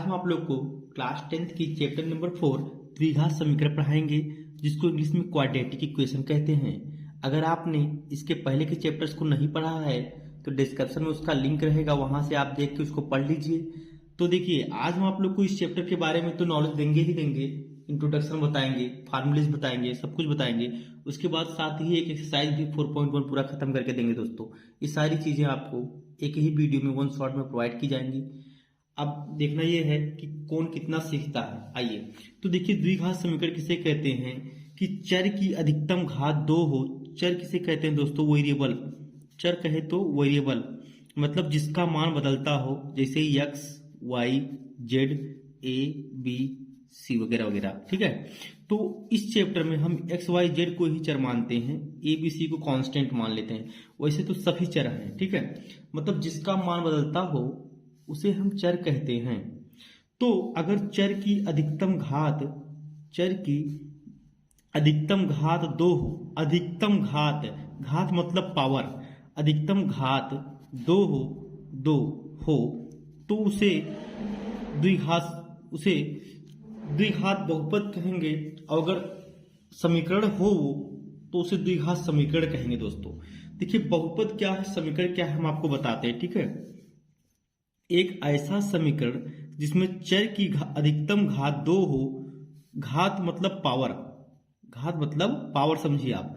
हम आप लोग को क्लास 10th की चैप्टर नंबर 4 द्विघात समीकरण पढ़ाएंगे, जिसको इंग्लिश में क्वाड्रेटिक इक्वेशन कहते हैं। अगर आपने इसके पहले के चैप्टर्स को नहीं पढ़ा है तो डिस्क्रिप्शन में उसका लिंक रहेगा, वहां से आप देख के उसको पढ़ लीजिए। तो देखिए, आज हम आप लोग को इस चैप्टर के बारे में तो नॉलेज देंगे ही देंगे, इंट्रोडक्शन बताएंगे, फार्मूलेज बताएंगे, सब कुछ बताएंगे। उसके बाद साथ ही एक एक्सरसाइज भी 4.1 पूरा खत्म करके देंगे दोस्तों। ये सारी चीजें आपको एक ही वीडियो में वन शॉट में प्रोवाइड की जाएंगी। अब देखना यह है कि कौन कितना सीखता है। आइए, तो देखिए, द्विघात समीकरण किसे कहते हैं कि चर की अधिकतम घात 2 हो। चर किसे कहते हैं दोस्तों? वेरिएबल। चर कहे तो वेरिएबल मतलब जिसका मान बदलता हो, जैसे x, y, z, a, b, c वगैरह वगैरह। ठीक है, तो इस चैप्टर में हम x, y, z को ही चर मानते हैं, a, b, c को कांस्टेंट मान लेते हैं। वैसे तो सभी चर हैं, ठीक है, मतलब जिसका मान बदलता हो उसे हम चर कहते हैं। तो अगर चर की अधिकतम घात 2 हो, अधिकतम घात मतलब पावर, अधिकतम घात 2 हो तो उसे द्विघात बहुपद कहेंगे। और अगर समीकरण हो तो उसे द्विघात समीकरण कहेंगे दोस्तों। देखिए, बहुपद क्या है, समीकरण क्या है, हम आपको बताते हैं। ठीक है, एक ऐसा समीकरण जिसमें चर की अधिकतम घात 2 हो, घात मतलब पावर समझिए आप।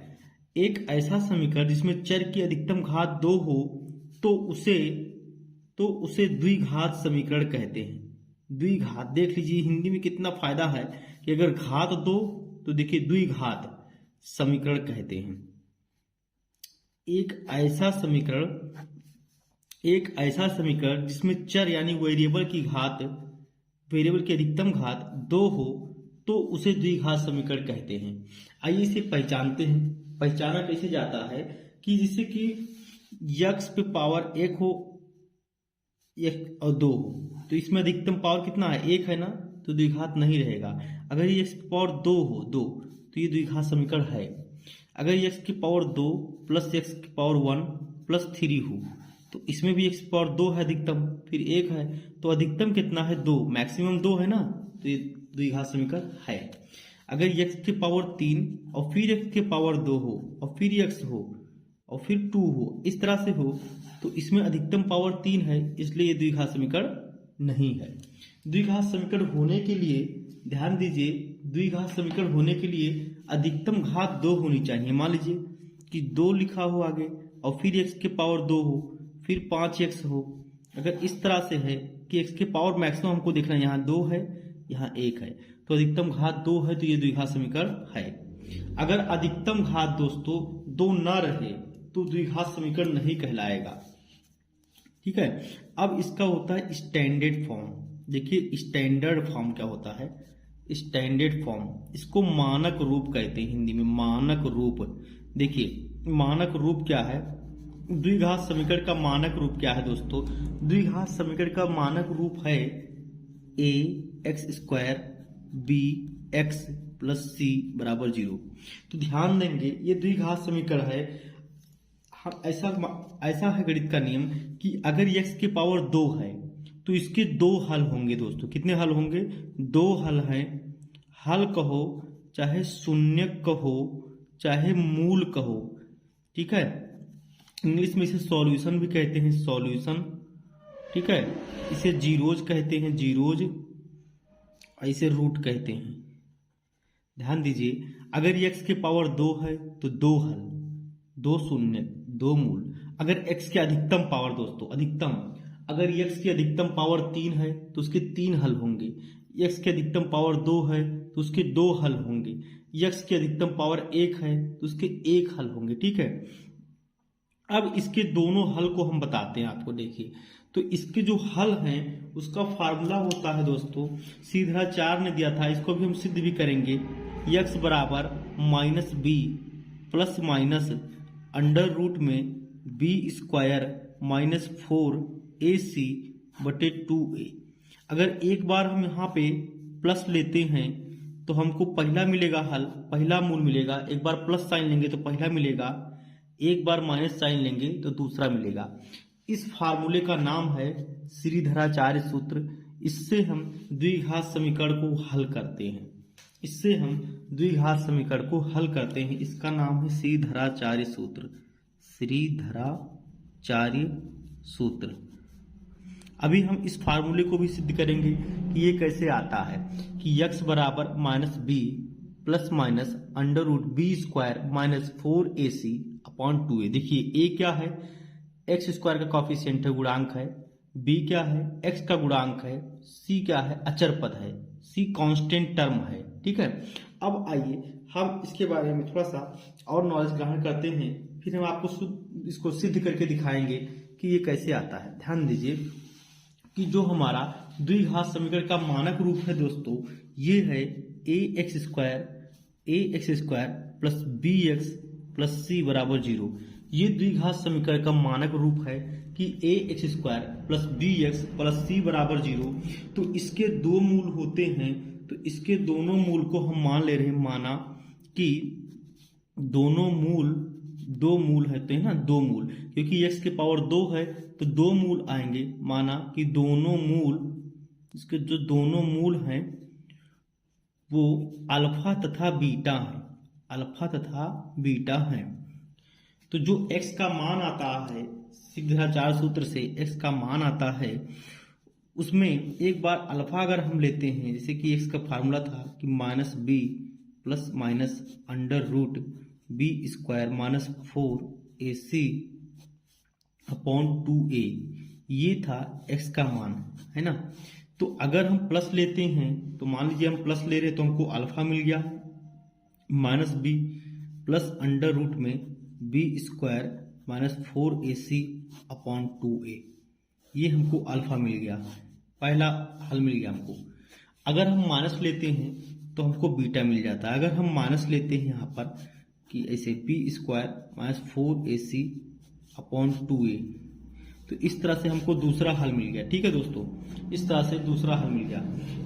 एक ऐसा समीकरण जिसमें चर की अधिकतम घात 2 हो तो उसे द्विघात समीकरण कहते हैं। द्विघात देख लीजिए, हिंदी में कितना फायदा है कि अगर घात 2 तो देखिए द्विघात समीकरण कहते हैं। एक ऐसा समीकरण जिसमें चर यानी वेरिएबल की अधिकतम घात 2 हो तो उसे द्विघात समीकरण कहते हैं। आइए इसे पहचानते हैं। पहचाना कैसे जाता है कि जैसे कि x पे पावर 1 हो, 1 और 2 हो, तो इसमें अधिकतम पावर कितना है? 1 है ना, तो द्विघात नहीं रहेगा। अगर ये x की पावर 2 हो, 2, तो ये द्विघात समीकरण है। अगर x की पावर 2 प्लस x की पावर 1 प्लस 3 हो तो इसमें भी x की पावर 2 है अधिकतम, फिर 1 है, तो अधिकतम कितना है? 2, मैक्सिमम 2 है ना, तो ये द्विघात समीकरण है। अगर x की पावर 3 और फिर x की पावर 2 हो और फिर x हो और फिर 2 हो, इस तरह से हो, तो इसमें अधिकतम पावर 3 है, इसलिए ये द्विघात समीकरण नहीं है। द्विघात समीकरण होने के लिए ध्यान दीजिए, द्विघात समीकरण होने के लिए अधिकतम घात 2 होनी चाहिए। मान लीजिए कि 2 लिखा हो आगे और फिर x की पावर 2 हो, फिर 5x हो। अगर इस तरह से है कि x की पावर मैक्सिमम हमको देखना है, यहाँ 2 है, यहाँ 1 है, तो अधिकतम घात 2 है, तो ये द्विघात समीकरण है। अगर अधिकतम घात दोस्तों 2 न रहे तो द्विघात समीकरण नहीं कहलाएगा। ठीक है, अब इसका होता है स्टैंडर्ड फॉर्म। देखिए, स्टैंडर्ड फॉर्म क्या होता है? स्टैंडर्ड फॉर्म, इसको मानक रूप कहते हैं हिंदी में, मानक रूप। देखिए, मानक रूप क्या है? द्विघात समीकरण का मानक रूप क्या है दोस्तों? द्विघात समीकरण का मानक रूप है ax² bx + c = 0। तो ध्यान देंगे, ये द्विघात समीकरण है। ऐसा है गणित का नियम कि अगर x की पावर 2 है तो इसके 2 हल होंगे दोस्तों। कितने हल होंगे? 2 हल हैं। हल कहो चाहे शून्य कहो चाहे मूल कहो, ठीक है, इंग्लिश में इसे सॉल्यूशन भी कहते हैं, सॉल्यूशन। ठीक है, इसे जीरोज कहते हैं, जीरोज, इसे रूट कहते हैं। ध्यान दीजिए, अगर x की पावर 2 है तो 2 हल, 2 शून्य, 2 मूल। अगर x की अधिकतम पावर दोस्तों, अगर x की अधिकतम पावर 3 है तो उसके 3 हल होंगे। x की अधिकतम पावर 2 है तो उसके 2 हल होंगे। x की अधिकतम पावर 1 है तो उसके 1 हल होंगे। ठीक है, अब इसके दोनों हल को हम बताते हैं आपको। देखिए, तो इसके जो हल हैं उसका फार्मूला होता है दोस्तों, सीधाचार्य ने दिया था, इसको भी हम सिद्ध भी करेंगे। x बराबर -b plus minus under root में b² - 4ac बटे 2a। अगर एक बार हम यहाँ पे प्लस लेते हैं तो हमको पहला मिलेगा हल, पहला मूल मिलेगा। एक बार प्लस साइन लेंगे तो पहला मिलेगा, एक बार माइनस साइन लेंगे तो दूसरा मिलेगा। इस फार्मूले का नाम है श्रीधराचार्य सूत्र। इससे हम द्विघात समीकरण को हल करते हैं। इससे हम द्विघात समीकरण को हल करते हैं। इसका नाम है श्रीधराचार्य सूत्र। श्रीधराचार्य सूत्र। अभी हम इस फार्मूले को भी सिद्ध करेंगे कि ये कैसे आता है कि x बराबर minus b plus minus under root b square minus 4ac upon 2a। देखिए a क्या है, एक्स स्क्वायर का कॉफिशिएंट है, गुणांक है। b क्या है, x का गुणांक है। c क्या है, अचर पद है। c कांस्टेंट टर्म है। ठीक है, अब आइए हम इसके बारे में थोड़ा सा और नॉलेज ग्रहण करते हैं, फिर हम आपको इसको सिद्ध करके दिखाएंगे कि ये कैसे आता है। ध्यान दीजिए कि जो हमारा द्विघात समीकरण का मानक रूप है दोस्तों, ये है a x square plus b x plus c बराबर 0। ये द्विघात समीकरण का मानक रूप है कि a x square plus b x plus c बराबर 0। तो इसके दो मूल होते हैं, तो इसके दोनों मूल को हम मान ले रहे हैं, माना कि दोनों मूल दो मूल होते हैं ना, दो मूल, क्योंकि x के पावर 2 है तो दो मूल आएंगे। माना कि दोनों मूल, इसके जो दोनों मूल हैं वो अल्फा तथा बीटा है, अल्फा तथा बीटा है। तो जो x का मान आता है श्रीधराचार्य सूत्र से, x का मान आता है, उसमें एक बार अल्फा अगर हम लेते हैं, जैसे कि x का फार्मूला था कि minus b plus minus under root b square minus 4ac upon 2a, ये था x का मान, है ना। तो अगर हम प्लस लेते हैं तो मान लीजिए हम प्लस ले रहे तो हमको अल्फा मिल गया minus b plus under root में b square minus 4ac upon 2a, ये हमको अल्फा मिल गया, पहला हल मिल गया हमको। अगर हम माइनस लेते हैं तो हमको बीटा मिल जाता है। अगर हम माइनस लेते हैं यहाँ पर कि ऐसे B square minus 4ac upon 2a, तो इस तरह से हमको दूसरा हल मिल गया। ठीक है दोस्तों, इस तरह से दूसरा हल मिल गया।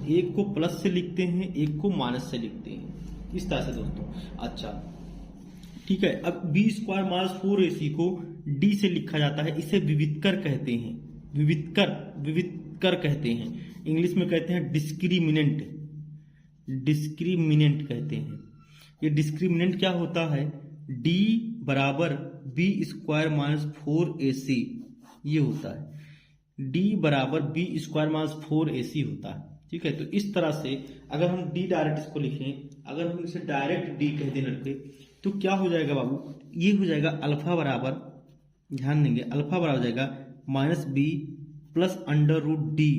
एक को प्लस से लिखते हैं, एक को माइनस से लिखते हैं, इस तरह से दोस्तों। अच्छा ठीक है, अब बी स्क्वायर माइनस 4ac को डी से लिखा जाता है, इसे विवितकर कहते हैं, विवितकर कहते हैं। इंग्लिश में कहते हैं डिस्क्रिमिनेंट कहते हैं। ये डिस्क्रिमिनेंट क्या होता है, d बराबर बी स्क्वायर माइनस 4ac, ये होता है d बराबर बी स्क्वायर माइनस 4ac होता है। ठीक है, तो इस तरह से अगर हम d डायरेक्ट इसको लिखें, अगर हम इसे डायरेक्ट d कह दें लड़के, तो क्या हो जाएगा बाबू, ये हो जाएगा अल्फा बराबर, ध्यान देंगे, अल्फा बराबर हो जाएगा minus b plus under root d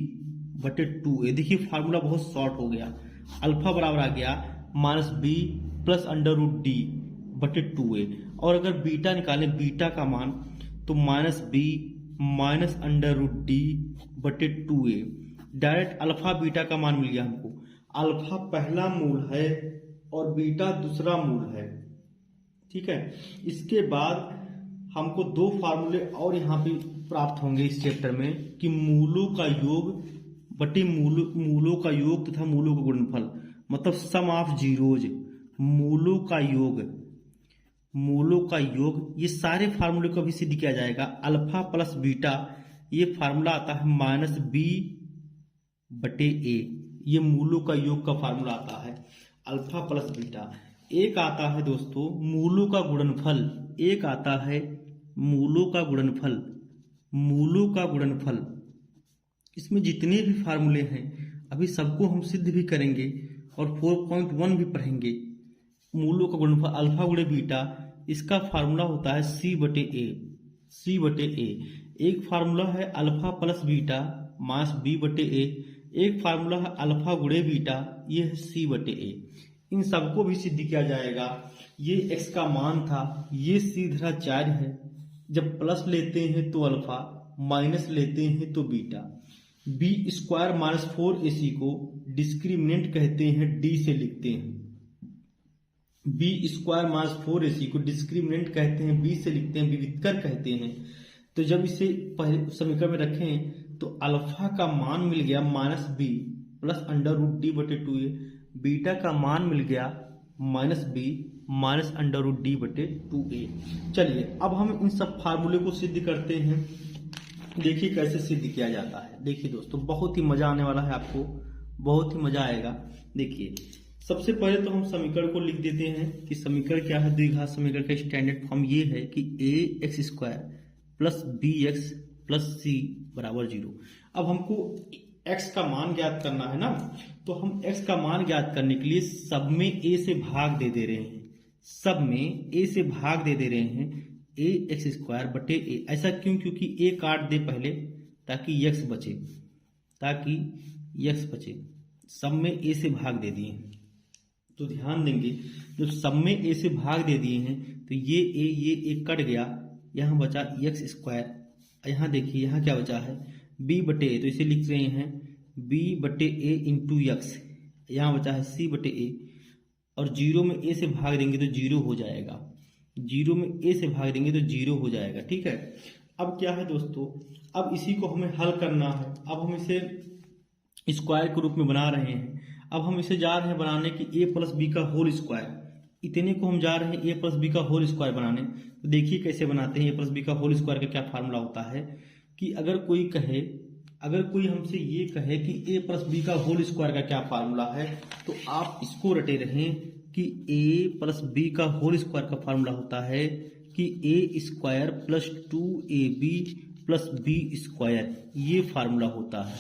बटे 2a। देखिए फार्मूला बहुत शॉर्ट हो गया, अल्फा बराबर आ गया minus b plus under root d बटे 2a। और अगर बीटा निकालें, बीटा का मान, तो minus b minus under root d बटे 2a। डायरेक्ट अल्फा बीटा का मान मिल गया हमको। अल्फा पहला मूल है और बीटा दूसरा मूल है। ठीक है, इसके बाद हमको दो फार्मूले और यहाँ पे प्राप्त होंगे इस चैप्टर में कि मूलों का योग बटे मूलों का योग तथा मूलों का गुणनफल, मतलब सम ऑफ जीरोज, मूलों का योग, ये सारे फार्मूले को भी सिद्ध किया जाएगा। अल्फा प्लस बीटा, ये फार्मूला आता है माइनस बी बटे ए, ये मूलों का योग का फार्मूला आता है, अल्फा प्लस बीटा। एक आता है दोस्तों मूलों का गुणनफल, एक आता है मूलों का गुणनफल। इसमें जितने भी फार्मूले हैं अभी सबको हम सिद्ध भी करेंगे और 4.1 भी पढ़ेंगे। मूलों का गुणनफल अल्फा गुणे बीटा, इसका फार्मूला होता है सी बटे ए। एक फार्मूला है alpha plus beta minus b बटे ए, एक फार्मूला है अल्फा गुणे बीटा, ये है सी बटे ए। इन सबको भी सिद्ध किया जाएगा। ये x का मान था, ये श्रीधराचार्य है। जब प्लस लेते हैं तो अल्फा, माइनस लेते हैं तो beta. B square minus 4ac को डिस्क्रिमिनेंट कहते हैं, डी से लिखते हैं। बी स्क्वायर माइनस 4ac को डिस्क्रिमिनेंट कहते हैं, बी से लिखते हैं, विवितकर कहते हैं। तो जब इसे पहले समीकरण में रखें तो अल्फा का मान मिल गया minus b plus under root d बटे 2a, बीटा का मान मिल गया minus b minus under root d बटे 2a। चलिए अब हम इन सब फार्मूले को सिद्ध करते हैं। देखिए कैसे सिद्ध किया जाता है। देखिए दोस्तों, बहुत ही मजा आने वाला है आपको, बहुत ही मजा आएगा। देखिए सबसे पहले तो हम समीकरण को लिख देते हैं कि समीकरण क्या है। द्विघात समीकरण का स्टैंडर्ड फॉर्म ये है कि ax² plus bx plus c बराबर 0। अब हमको x का मान ज्ञात करना है ना, तो हम x का मान ज्ञात करने के लिए सब में a से भाग दे रहे हैं। सब में a से भाग दे रहे हैं ax² बटे a। ऐसा क्यों? क्योंकि a काट दे पहले ताकि x बचे, ताकि x बचे। सब में a से भाग दे दिए हैं तो ध्यान देंगे, जब सब में a से भाग दे दिए हैं तो ये a कट गया, यहाँ बचा x²। यहाँ देखिए यहाँ क्या बचा है b बटे a, तो इसे लिख रहे हैं b बटे a इंटू x। यहाँ बचा है c बटे a, और 0 में a से भाग देंगे तो 0 हो जाएगा। 0 में a से भाग देंगे तो 0 हो जाएगा। ठीक है, अब क्या है दोस्तों, अब इसी को हमें हल करना है। अब हम इसे स्क्वायर के रूप में बना रहे हैं। अब हम इसे जा रहे हैं बनाने की a प्लस बी का होल स्क्वायर। इतने को हम जा रहे हैं a प्लस बी का होल स्क्वायर बनाने। तो देखिए कैसे बनाते हैं। a प्लस बी का होल स्क्वायर का क्या फार्मूला होता है कि अगर कोई हमसे ये कहे कि a प्लस बी का होल स्क्वायर का क्या फार्मूला है, तो आप इसको रटे रहें कि a प्लस बी का होल स्क्वायर का फार्मूला होता है कि a² plus 2ab plus b²। ये फार्मूला होता है।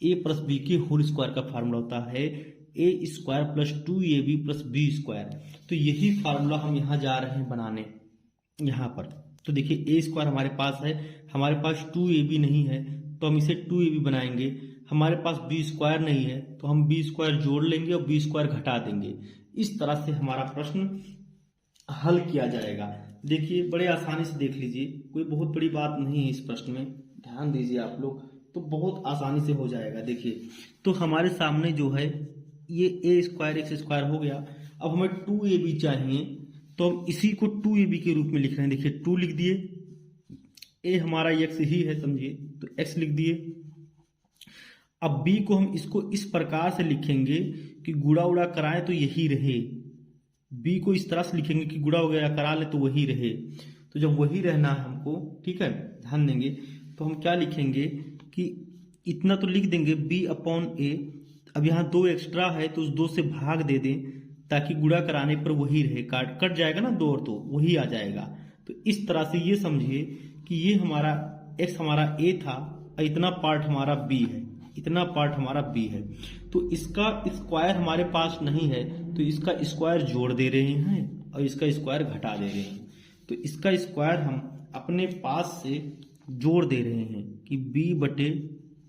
a प्लस बी के होल स्क्वायर का फार्मूला होता है a² plus 2ab plus b²। तो यही फार्मूला हम यहाँ जा रहे हैं बनाने यहाँ पर। तो देखिए a² हमारे पास है, हमारे पास 2ab नहीं है तो हम इसे 2ab बनाएंगे। हमारे पास b² नहीं है तो हम b² जोड़ लेंगे और b² घटा देंगे। इस तरह से हमारा प्रश्न हल किया जाएगा। देखिए बड़े आसानी से देख लीजिए, कोई बहुत बड़ी बात नहीं है इस प्रश्न में, ध्यान दीजिए आप लोग, तो बहुत आसानी से हो जाएगा। देखिए तो हमारे सामने जो है ये a² x² हो गया। अब हमें 2ab चाहिए तो हम इसी को 2ab के रूप में लिख रहे हैं। देखिए 2 लिख दिए, a हमारा x ही है समझिए, तो x लिख दिए। अब b को हम इसको इस प्रकार से लिखेंगे कि गुणा उड़ा कराएं तो यही रहे। b को इस तरह से लिखेंगे कि गुणा वगैरह करा ले तो वही रहे। तो जब वही रहना है हमको, ठीक है, ध्यान देंगे, तो हम क्या लिखेंगे कि इतना तो लिख देंगे b/a। अब यहाँ 2 एक्स्ट्रा है तो उस 2 से भाग दे दें ताकि गुणा कराने पर वही रहे। कट जाएगा ना 2 और 2 वही आ जाएगा। तो इस तरह से ये समझिए कि ये हमारा x हमारा a था और इतना पार्ट हमारा b है, इतना पार्ट हमारा b है। तो इसका स्क्वायर हमारे पास नहीं है तो इसका स्क्वायर जोड़ दे रहे हैं और इसका स्क्वायर घटा दे रहे हैं। तो इसका स्क्वायर हम अपने पास से जोड़ दे रहे हैं कि b बटे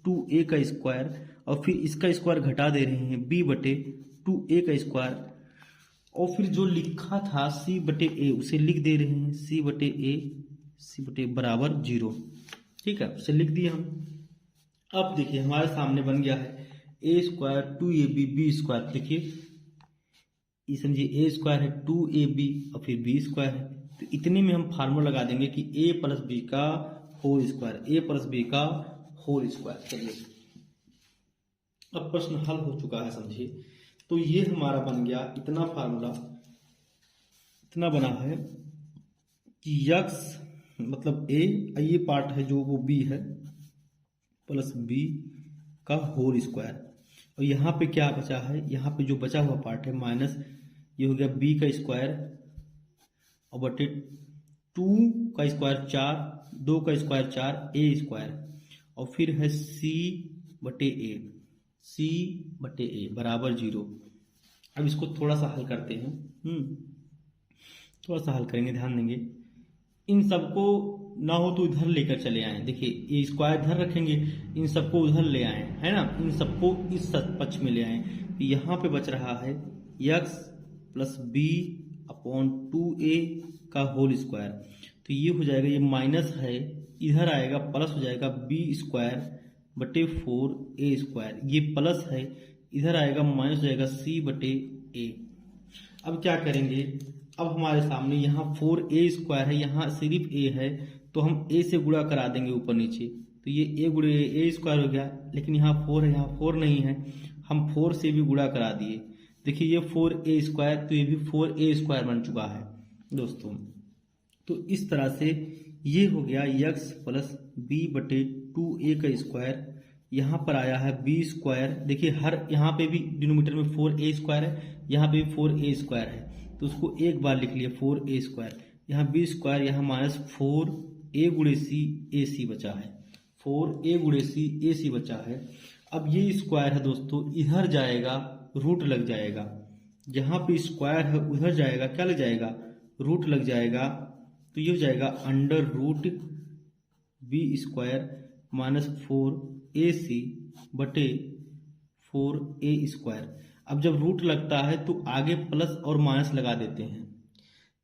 2a का स्क्वायर, और फिर इसका स्क्वायर घटा दे रहे हैं b बटे 2a का स्क्वायर, और फिर जो लिखा था c बटे a उसे लिख दे रहे हैं c बटे बराबर 0। ठीक है, उसे लिख दिए हम। अब देखिए हमारे सामने बन गया है a² 2ab b²। देखिए ये समझिए a² है 2ab और फिर b² है, तो इतने में हम फार्मूला लगा देंगे कि a प्लस बी का whole square, a plus B का होल स्क्वायर। चलिए अब प्रश्न हल हो चुका है समझिए। तो ये हमारा बन गया इतना फार्मूला, इतना बना है कि x मतलब a, ये पार्ट है जो वो b है, प्लस b का होल स्क्वायर, और यहाँ पे क्या बचा है, यहाँ पे जो बचा हुआ पार्ट है माइनस ये हो गया b का स्क्वायर और बटे 2 का स्क्वायर 4, 2 का स्क्वायर 4, a² और फिर है c बटे a बराबर 0। अब इसको थोड़ा सा हल करते हैं। थोड़ा सा हल करेंगे, ध्यान देंगे। इन सबको ना हो तो इधर लेकर चले आए। देखिए ये स्क्वायर इधर रखेंगे, इन सबको उधर ले आए, है ना, इन सबको इस पक्ष में ले आए। तो यहाँ पे बच रहा है x plus b upon 2a का होल स्क्वायर। तो ये हो जाएगा, ये माइनस है इधर आएगा, प्लस हो जाएगा b² बटे 4a²। ये प्लस है इधर आएगा, माइनस हो जाएगा c बटे a। अब क्या करेंगे, अब हमारे सामने यहाँ 4a² है, यहाँ सिर्फ a है, तो हम a से गुणा करा देंगे ऊपर नीचे। तो ये a गुणे a² हो गया, लेकिन यहाँ 4 है, यहाँ 4 नहीं है, हम 4 से भी गुणा करा दिए। देखिए ये 4a², तो ये भी 4a² बन चुका है दोस्तों। तो इस तरह से ये हो गया x प्लस b बटे 2a का स्क्वायर, यहाँ पर आया है b स्क्वायर। देखिए हर यहाँ पे भी डिनोमीटर में 4a स्क्वायर है, यहाँ पे भी 4a स्क्वायर है, तो उसको एक बार लिख लिया 4a स्क्वायर, यहाँ b स्क्वायर, यहाँ माइनस 4a गुणे c ac बचा है, 4a गुणे c ac बचा है। अब ये स्क्वायर है दोस्तों, इधर जाएगा रूट लग जाएगा, जहाँ पे स्क्वायर है उधर जाएगा, क्या लग जाएगा, रूट लग जाएगा, तो ये हो जाएगा under root b square minus 4ac बटे 4a स्क्वायर। अब जब रूट लगता है तो आगे प्लस और माइनस लगा देते हैं,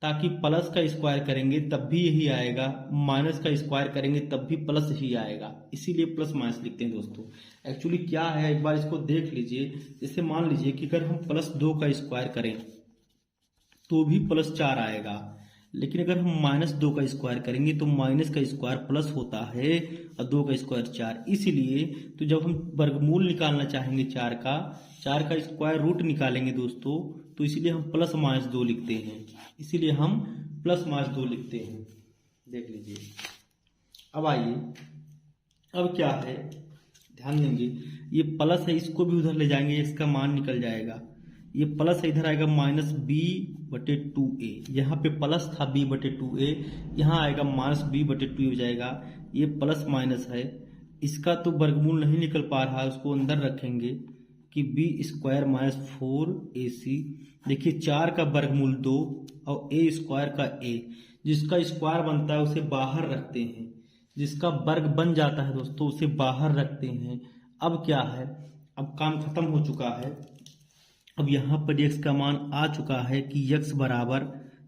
ताकि प्लस का स्क्वायर करेंगे तब भी यही आएगा, माइनस का स्क्वायर करेंगे तब भी प्लस ही आएगा, इसीलिए प्लस माइनस लिखते हैं दोस्तों। एक्चुअली क्या है, एक बार इसको देख लीजिए। जैसे मान लीजिए कि अगर हम +2 का स्क्वायर करें तो भी +4 आएगा, लेकिन अगर हम -2 का स्क्वायर करेंगे तो माइनस का स्क्वायर प्लस होता है और 2 का स्क्वायर 4। इसीलिए तो जब हम वर्गमूल निकालना चाहेंगे 4 का स्क्वायर रूट निकालेंगे दोस्तों, तो इसीलिए हम +-2 लिखते हैं, इसीलिए हम +-2 लिखते हैं। देख लीजिए। अब आइए, अब क्या है, ध्यान देंगे, ये प्लस है, इसको भी उधर ले जाएंगे, इसका मान निकल जाएगा। ये प्लस है, इधर आएगा -b/2a, यहाँ पे प्लस था b/2a, यहाँ आएगा -b/2a हो जाएगा। ये प्लस माइनस है, इसका तो वर्गमूल नहीं निकल पा रहा है, उसको अंदर रखेंगे कि b स्क्वायर माइनस 4ac। देखिए 4 का वर्गमूल 2 और a स्क्वायर का a, जिसका स्क्वायर बनता है उसे बाहर रखते हैं, जिसका वर्ग बन जाता है दोस्तों उसे बाहर रखते हैं। अब क्या है, अब काम खत्म हो चुका है। अब यहाँ पर x का मान आ चुका है कि x बराबर,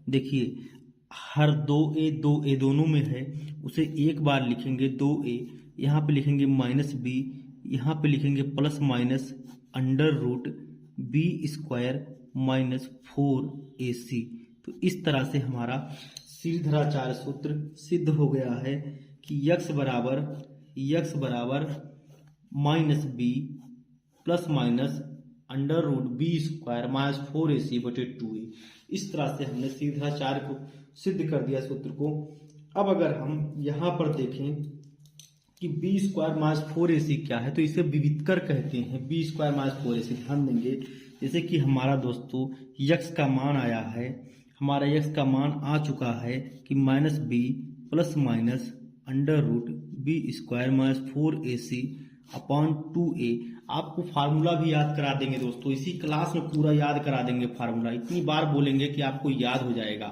देखिए हर 2a दोनों में है, उसे एक बार लिखेंगे 2a, यहाँ पे लिखेंगे -b, यहाँ पे लिखेंगे plus minus under root b square minus 4ac। तो इस तरह से हमारा सीधराचार्य सूत्र सिद्ध हो गया है कि x बराबर -b plus minus under root b square minus 4ac/2a। इस तरह से हमने सीधराचार्य को सिद्ध कर दिया सूत्र को। अब अगर हम यहाँ पर देखें कि b स्क्वायर माइनस 4ac क्या है, तो इसे विविधकर कहते हैं, b स्क्वायर माइनस 4ac। ध्यान देंगे, जैसे कि हमारा दोस्तों x का मान आया है, हमारा x का मान आ चुका है कि -b plus minus under root b square minus 4ac/2a। आपको फार्मूला भी याद करा देंगे दोस्तों, इसी क्लास में पूरा याद करा देंगे फार्मूला, इतनी बार बोलेंगे कि आपको याद हो जाएगा।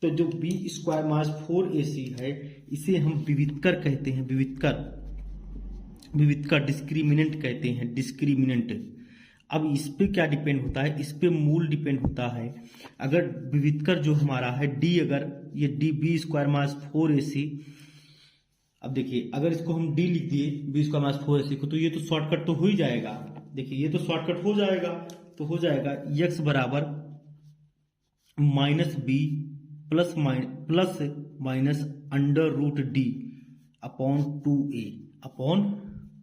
तो जो b स्क्वायर माइनस 4ac है, इसे हम विविधकर कहते हैं, विविधकर डिस्क्रिमिनेंट कहते हैं, डिस्क्रिमिनेंट। अब इस पे क्या डिपेंड होता है, इस पे मूल डिपेंड होता है। अगर विविधकर जो हमारा है d, अगर ये d b square minus 4ac, अब देखिए अगर इसको हम d लिख दिए b स्क्वायर माइनस 4ac को, तो ये तो शॉर्टकट तो हो ही जाएगा। देखिए ये तो शॉर्टकट हो जाएगा, तो हो जाएगा x बराबर -b plus minus under root d upon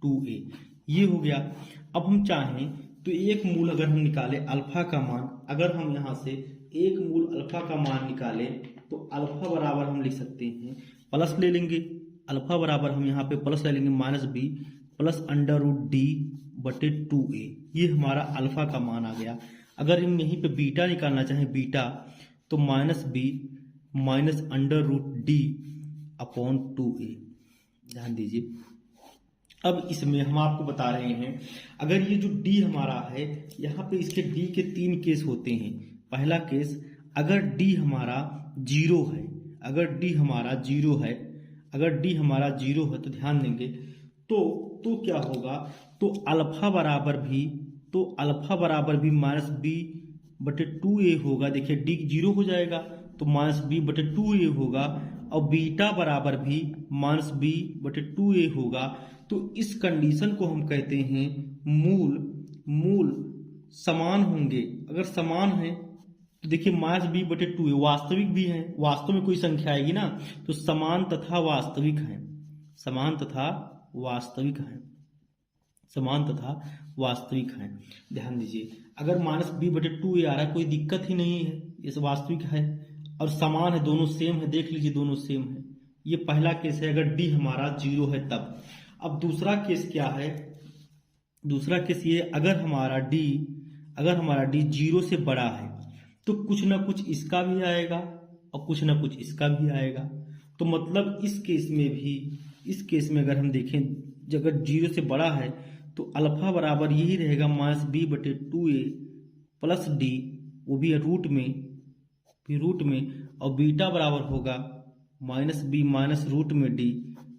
2a। ये हो गया। अब हम चाहें तो एक मूल अगर हम निकालें अल्फा का मान, अगर हम यहाँ से एक मूल अल्फा का मान निकालें तो अल्फा बराबर हम लिख सकते हैं, प्लस ले लेंगे, अल्फा बराबर हम यहाँ पे प्लस ले लेंगे -b plus under root d/2a। ये हमारा अल्फा का मान आ गया। अगर हम यहीं पे बीटा निकालना चाहें, बीटा, तो -b minus under root d/2a। ध्यान दीजिए। अब इसमें हम आपको बता रहे हैं, अगर ये जो d हमारा है, यहाँ पे इसके d के 3 केस होते हैं। पहला केस, अगर d हमारा 0 है, अगर d हमारा 0 है, अगर d हमारा 0 है, तो ध्यान देंगे तो क्या होगा, तो अल्फा बराबर भी -b/2a होगा। देखिए d 0 हो जाएगा तो -b/2a होगा, और बीटा बराबर भी -b/2a होगा। तो इस कंडीशन को हम कहते हैं मूल समान होंगे। अगर समान है तो देखिए -b/2a वास्तविक भी है, वास्तव में कोई संख्या आएगी ना, तो समान तथा वास्तविक है, समान तथा वास्तविक है। ध्यान दीजिए, अगर -b/2a आ रहा है कोई दिक्कत ही नहीं है, ये वास्तविक है और समान है, दोनों सेम है। देख लीजिए दोनों सेम है, ये पहला केस है अगर डी हमारा 0 है तब। अब दूसरा केस क्या है, दूसरा केस ये अगर हमारा डी 0 से बड़ा है तो कुछ ना कुछ इसका भी आएगा और कुछ ना कुछ इसका भी आएगा। तो मतलब इस केस में अगर हम देखें अगर 0 से बड़ा है तो अल्फा बराबर यही रहेगा -b/2a प्लस डी, वो भी रूट में, और बीटा बराबर होगा -b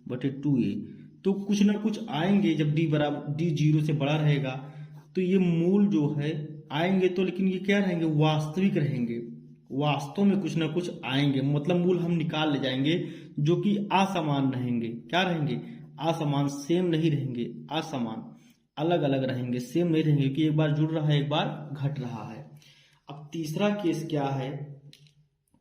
-√d/2a। तो कुछ ना कुछ आएंगे जब डी 0 से बड़ा रहेगा तो ये मूल जो है आएंगे, तो लेकिन ये क्या रहेंगे, वास्तविक रहेंगे, वास्तव में कुछ ना कुछ आएंगे। मतलब मूल हम निकाल ले जाएंगे जो कि असमान रहेंगे। क्या रहेंगे, असमान, सेम नहीं रहेंगे, असमान, अलग अलग रहेंगे, सेम नहीं रहेंगे, क्योंकि एक बार जुड़ रहा है एक बार घट रहा है। अब तीसरा केस क्या है,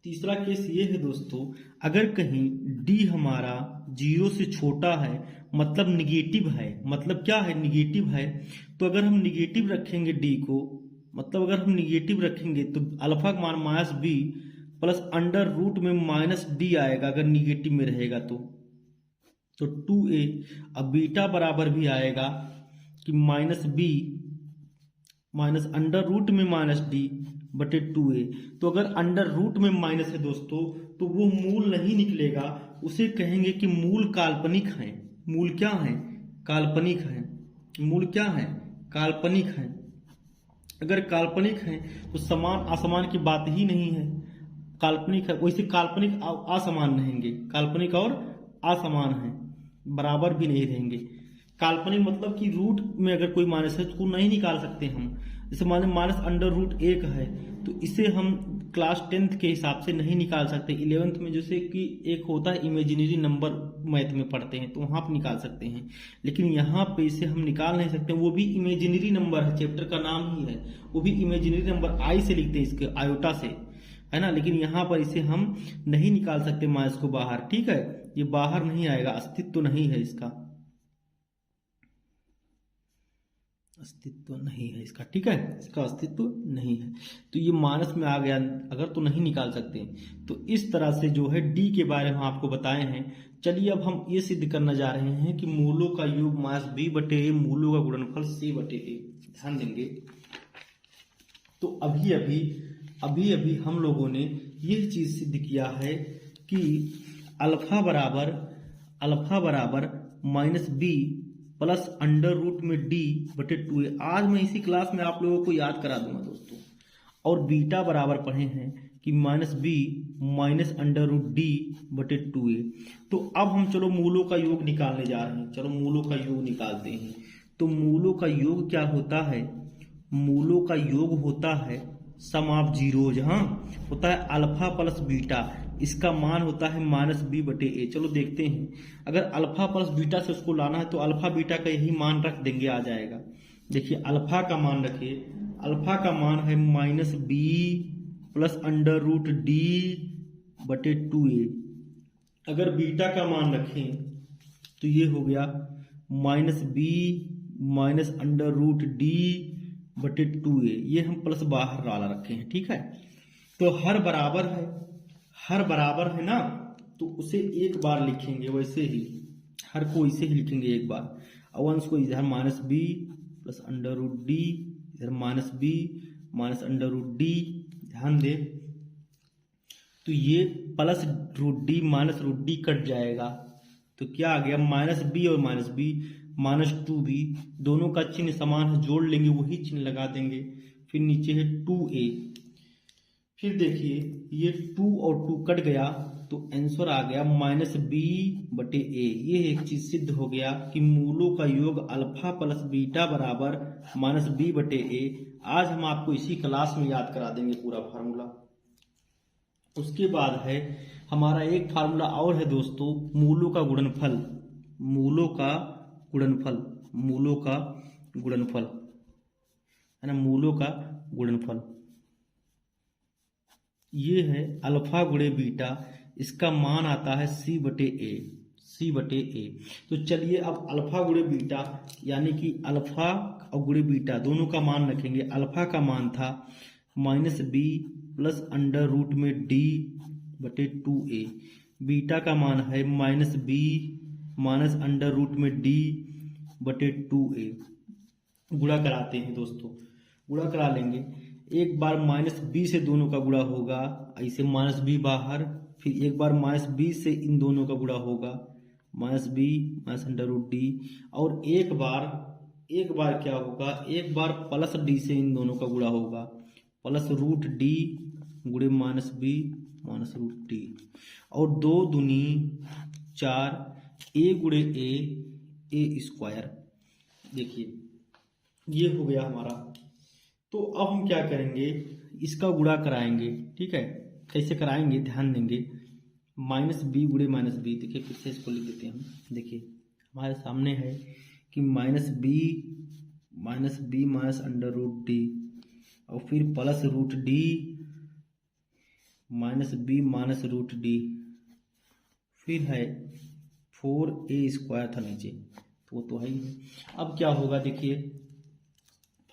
तीसरा केस ये है दोस्तों, अगर कहीं डी हमारा 0 से छोटा है मतलब निगेटिव है, मतलब क्या है, निगेटिव है, तो अगर हम निगेटिव रखेंगे डी को, मतलब अगर हम निगेटिव रखेंगे तो अल्फा का मान -b प्लस अंडर रूट में -d आएगा अगर निगेटिव में रहेगा तो 2a। अब बीटा बराबर भी आएगा कि -b माइनस अंडर रूट में -d/2a। तो अगर अंडर रूट में माइनस है दोस्तों तो वो मूल नहीं निकलेगा, उसे कहेंगे कि मूल काल्पनिक है। मूल क्या है, काल्पनिक है। मूल क्या है, काल्पनिक है। अगर काल्पनिक है तो समान असमान की बात ही नहीं है, काल्पनिक है, वैसे काल्पनिक असमान रहेंगे, काल्पनिक और असमान है, बराबर भी नहीं रहेंगे। काल्पनिक मतलब कि रूट में अगर कोई माइनस है तो उसको नहीं निकाल सकते हम। जैसे माने -√1 है तो इसे हम क्लास 10th के हिसाब से नहीं निकाल सकते। 11th में जैसे कि एक होता है इमेजिनरी नंबर, मैथ में पढ़ते हैं तो वहां पर निकाल सकते हैं, लेकिन यहाँ पे इसे हम निकाल नहीं सकते। वो भी इमेजिनरी नंबर है, चैप्टर का नाम ही है, वो भी इमेजिनरी नंबर आई से लिखते हैं, इसके आयोटा से, है ना। लेकिन यहाँ पर इसे हम नहीं निकाल सकते माइनस को बाहर, ठीक है, ये बाहर नहीं आएगा, अस्तित्व नहीं है इसका, अस्तित्व नहीं है इसका, ठीक है, इसका अस्तित्व नहीं है। तो ये माइनस में आ गया अगर, तो नहीं निकाल सकते। तो इस तरह से जो है डी के बारे में आपको बताए हैं। चलिए अब हम ये सिद्ध करना जा रहे हैं कि मूलों का योग -b/a, मूलों का गुणनफल c/a। ध्यान देंगे तो अभी हम लोगों ने ये चीज सिद्ध किया है कि अल्फा बराबर -b प्लस अंडर रूट में d/2a। आज मैं इसी क्लास में आप लोगों को याद करा दूंगा दोस्तों। और बीटा बराबर पढ़े हैं कि -b minus under root d/2a। तो अब हम चलो मूलों का योग निकालने जा रहे हैं, चलो मूलों का योग निकालते हैं। तो मूलों का योग क्या होता है, मूलों का योग होता है सम ऑफ जीरोज, हाँ, होता है अल्फा प्लस बीटा, इसका मान होता है -b/a। चलो देखते हैं, अगर अल्फा प्लस बीटा से उसको लाना है तो अल्फा बीटा का यही मान रख देंगे, आ जाएगा। देखिए अल्फा का मान रखिए, अल्फा का मान है -b plus under root d/2a। अगर बीटा का मान रखें तो ये हो गया -b minus under root d/2a। ये हम प्लस बाहर वाला रखे हैं, ठीक है। तो हर बराबर है ना, तो उसे एक बार लिखेंगे, वैसे ही हर को इसे ही लिखेंगे एक बार। अंश को इधर -b plus under root d, इधर -b minus under root d। ध्यान दे तो ये plus root d minus root d cut जाएगा, तो क्या आ गया, -b और -b -2b, दोनों का चिन्ह समान है, जोड़ लेंगे, वही चिन्ह लगा देंगे। फिर नीचे है 2a। फिर देखिए ये 2 और 2 कट गया तो आंसर आ गया -b/a। ये एक चीज सिद्ध हो गया कि मूलों का योग अल्फा प्लस बीटा बराबर -b/a। आज हम आपको इसी क्लास में याद करा देंगे पूरा फार्मूला। उसके बाद है हमारा एक फार्मूला और है दोस्तों, मूलों का गुणनफल, मूलों का गुणनफल, मूलों का गुणनफल, है ना, मूलों का गुणनफल। ये है अल्फा गुणे बीटा, इसका मान आता है c/a, c/a। तो चलिए अब अल्फा गुणे बीटा यानी कि अल्फा और गुणे बीटा दोनों का मान रखेंगे। अल्फा का मान था -b प्लस अंडर रूट में d/2a। बीटा का मान है -b माइनस अंडर रूट में d बटे 2a। गुणा कराते हैं दोस्तों, गुणा करा लेंगे। एक बार -b से दोनों का गुणा होगा, ऐसे -b बाहर, फिर एक बार -b से इन दोनों का गुणा होगा, -b minus under root d, और एक बार क्या होगा, एक बार +d से इन दोनों का गुणा होगा, प्लस रूट d गुणे -b माइनस रूट d, और 2 दूनी 4, a गुणे a स्क्वायर। देखिए ये हो गया हमारा। तो अब हम क्या करेंगे, इसका गुणा कराएंगे। ठीक है, कैसे कराएंगे ध्यान देंगे। -b गुणे -b, देखिए फिर से इसको लिख देते हैं हम। देखिए हमारे सामने है कि -b minus under root d, और फिर plus root d -b minus root d, फिर है 4a स्क्वायर था नीचे, तो वो तो है ही। अब क्या होगा, देखिए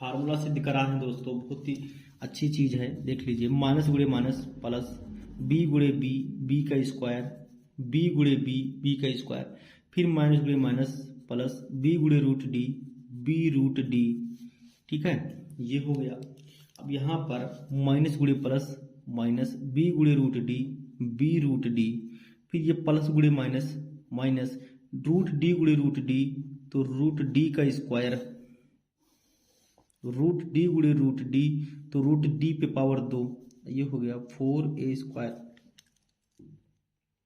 फार्मूला सिद्ध करा है दोस्तों, बहुत ही अच्छी चीज है, देख लीजिए। माइनस गुणे माइनस प्लस b गुणे b का स्क्वायर, b गुणे b का स्क्वायर, फिर माइनस गुणे माइनस प्लस b गुणे रूट d। ठीक है, ये हो गया। अब यहाँ पर माइनस गुणे प्लस माइनस b गुणे रूट d, फिर ये प्लस गुणे माइनस रूट d गुणे रूट d, तो रूट d का स्क्वायर, रूट d गुणे रूट d, तो रूट d पे पावर 2, ये हो गया 4a स्क्वायर।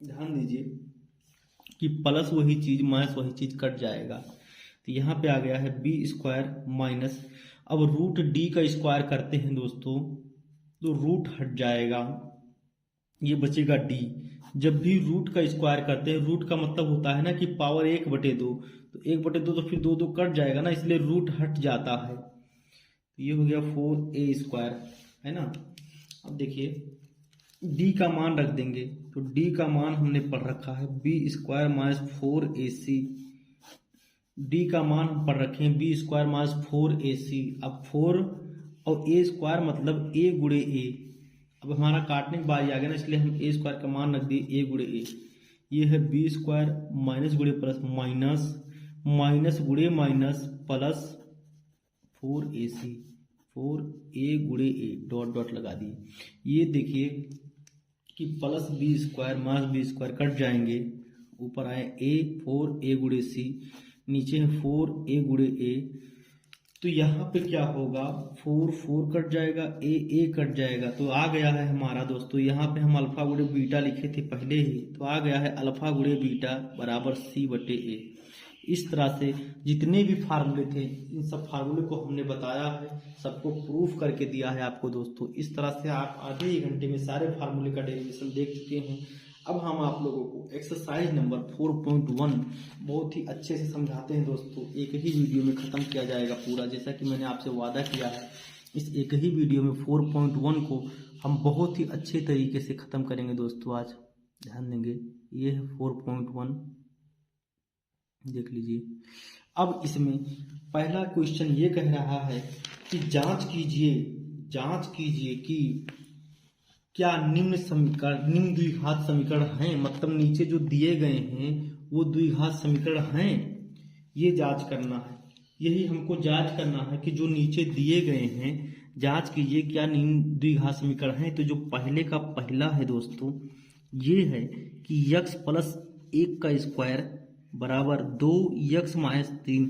ध्यान दीजिए कि प्लस वही चीज माइनस वही चीज कट जाएगा, तो यहाँ पे आ गया है b स्क्वायर माइनस, अब रूट d का स्क्वायर करते हैं दोस्तों, तो रूट हट जाएगा, ये बचेगा d। जब भी रूट का स्क्वायर करते हैं, रूट का मतलब होता है ना कि पावर 1/2, तो 1/2 तो फिर 2 कट जाएगा ना, इसलिए रूट हट जाता है। ये हो गया 4a स्क्वायर, है ना। अब देखिए d का मान रख देंगे, तो d का मान हमने पढ़ रखा है b square minus 4ac, d का मान हम पढ़ रखे हैं b स्क्वायर माइनस 4ac। अब 4 और a स्क्वायर मतलब a गुणे a, अब हमारा काटने की बारी आ गया ना, इसलिए हम a स्क्वायर का मान रख दिए a गुणे a। ये है b स्क्वायर माइनस गुणे प्लस माइनस गुणे माइनस प्लस 4ac, 4a गुणे a, डॉट डॉट लगा दिए। ये देखिए कि plus b square minus b square cut जाएंगे, ऊपर आए a, 4a गुणे c, नीचे है 4a गुणे a, तो यहाँ पे क्या होगा, 4 कट जाएगा, a कट जाएगा, तो आ गया है हमारा दोस्तों, यहाँ पे हम अल्फा गुणे बीटा लिखे थे पहले ही, तो आ गया है अल्फा गुणे बीटा बराबर c बटे a। इस तरह से जितने भी फार्मूले थे, इन सब फार्मूले को हमने बताया है, सबको प्रूफ करके दिया है आपको दोस्तों। इस तरह से आप आधे 1 घंटे में सारे फार्मूले का डेरिवेशन देख चुके हैं। अब हम आप लोगों को एक्सरसाइज नंबर 4.1 बहुत ही अच्छे से समझाते हैं दोस्तों। एक ही वीडियो में ख़त्म किया जाएगा पूरा, जैसा कि मैंने आपसे वादा किया है। इस एक ही वीडियो में 4.1 को हम बहुत ही अच्छे तरीके से ख़त्म करेंगे दोस्तों। आज ध्यान देंगे, ये है 4.1, देख लीजिए। अब इसमें पहला क्वेश्चन ये कह रहा है कि जांच कीजिए कि क्या निम्न द्विघात समीकरण हैं, मतलब नीचे जो दिए गए हैं वो द्विघात समीकरण हैं, ये जांच करना है। यही हमको जांच करना है कि जो नीचे दिए गए हैं, जांच कीजिए क्या निम्न द्विघात समीकरण हैं। तो जो पहले का पहला है दोस्तों, ये है कि x प्लस 1 का स्क्वायर बराबर 2x माइनस 3,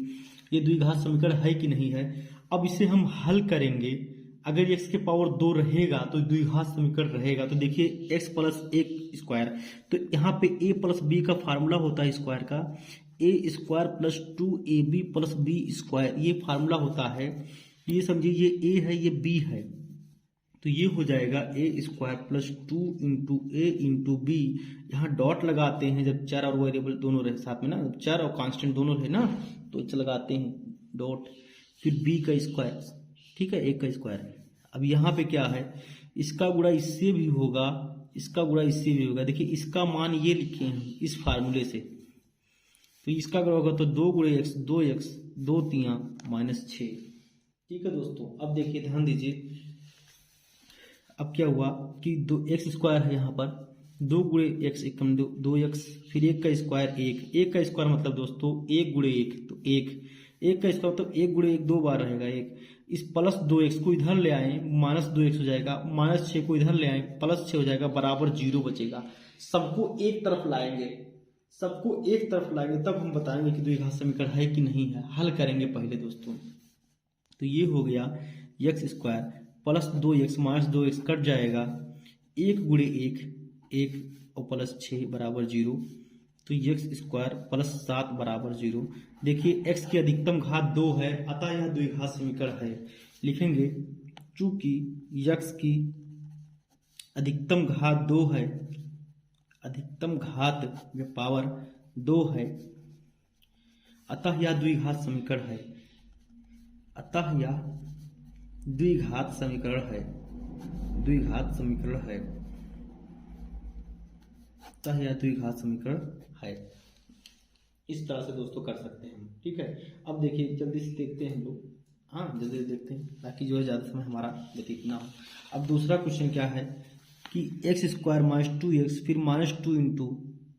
ये द्विघात समीकरण है कि नहीं है। अब इसे हम हल करेंगे, अगर x के पावर 2 रहेगा तो द्विघात समीकरण रहेगा। तो देखिए x प्लस 1 स्क्वायर, तो यहाँ पे a प्लस b का फार्मूला होता है स्क्वायर का, a square plus 2ab plus b square, ये फार्मूला होता है। ये समझिए ये a है, ये b है, तो ये हो जाएगा a square plus 2 into a into b। यहाँ डॉट लगाते हैं जब चर और वेरिएबल दोनों रहे साथ में ना, जब चर और कांस्टेंट दोनों रहे ना, तो इसे लगाते हैं डॉट, फिर b का स्क्वायर, ठीक है, 1 का स्क्वायर। अब यहाँ पे क्या है, इसका गुणा इससे भी होगा, इसका गुणा इससे भी होगा। देखिए इसका मान ये लिखे हैं इस फार्मूले से, तो इसका गुणा होगा तो 2 गुणे x, 2x, 2 3 माइनस 6। ठीक है दोस्तों, अब देखिए ध्यान दीजिए, अब क्या हुआ कि 2x स्क्वायर है यहाँ पर, दो गुणे एक्स एकम दो, 2x, फिर एक का स्क्वायर एक, एक का स्क्वायर मतलब दोस्तों एक गुणे एक, तो एक, एक का स्क्वायर मतलब एक गुणे एक 2 बार रहेगा एक। इस प्लस 2x को इधर ले आए -2x हो जाएगा, -6 को इधर ले आए +6 हो जाएगा, बराबर 0 बचेगा। सबको एक तरफ लाएंगे, सबको एक तरफ लाएंगे, तब हम बताएंगे कि द्विघात समीकरण है कि नहीं है। हल करेंगे पहले दोस्तों। तो ये हो गया x square plus 2x -2x cut जाएगा, एक गुणे एक, एक और +6 बराबर 0। तो एक्स स्क्वायर प्लस 7 बराबर 0। देखिए x की अधिकतम घात 2 है, अतः यह द्विघात समीकरण है। लिखेंगे चूंकि x की अधिकतम घात 2 है, अधिकतम घात में पावर 2 है, अतः यह द्विघात समीकरण है, अतः यह द्विघात समीकरण है, द्विघात समीकरण है, अतः यह द्विघात समीकरण है। इस तरह से दोस्तों कर सकते हैं हम, ठीक है। अब देखिए जल्दी से देखते हैं हम लोग, हाँ जल्दी से देखते हैं ताकि जो है ज़्यादा समय हमारा व्यतीत ना हो। अब दूसरा क्वेश्चन क्या है कि एक्स स्क्वायर -2x फिर -2 इंटू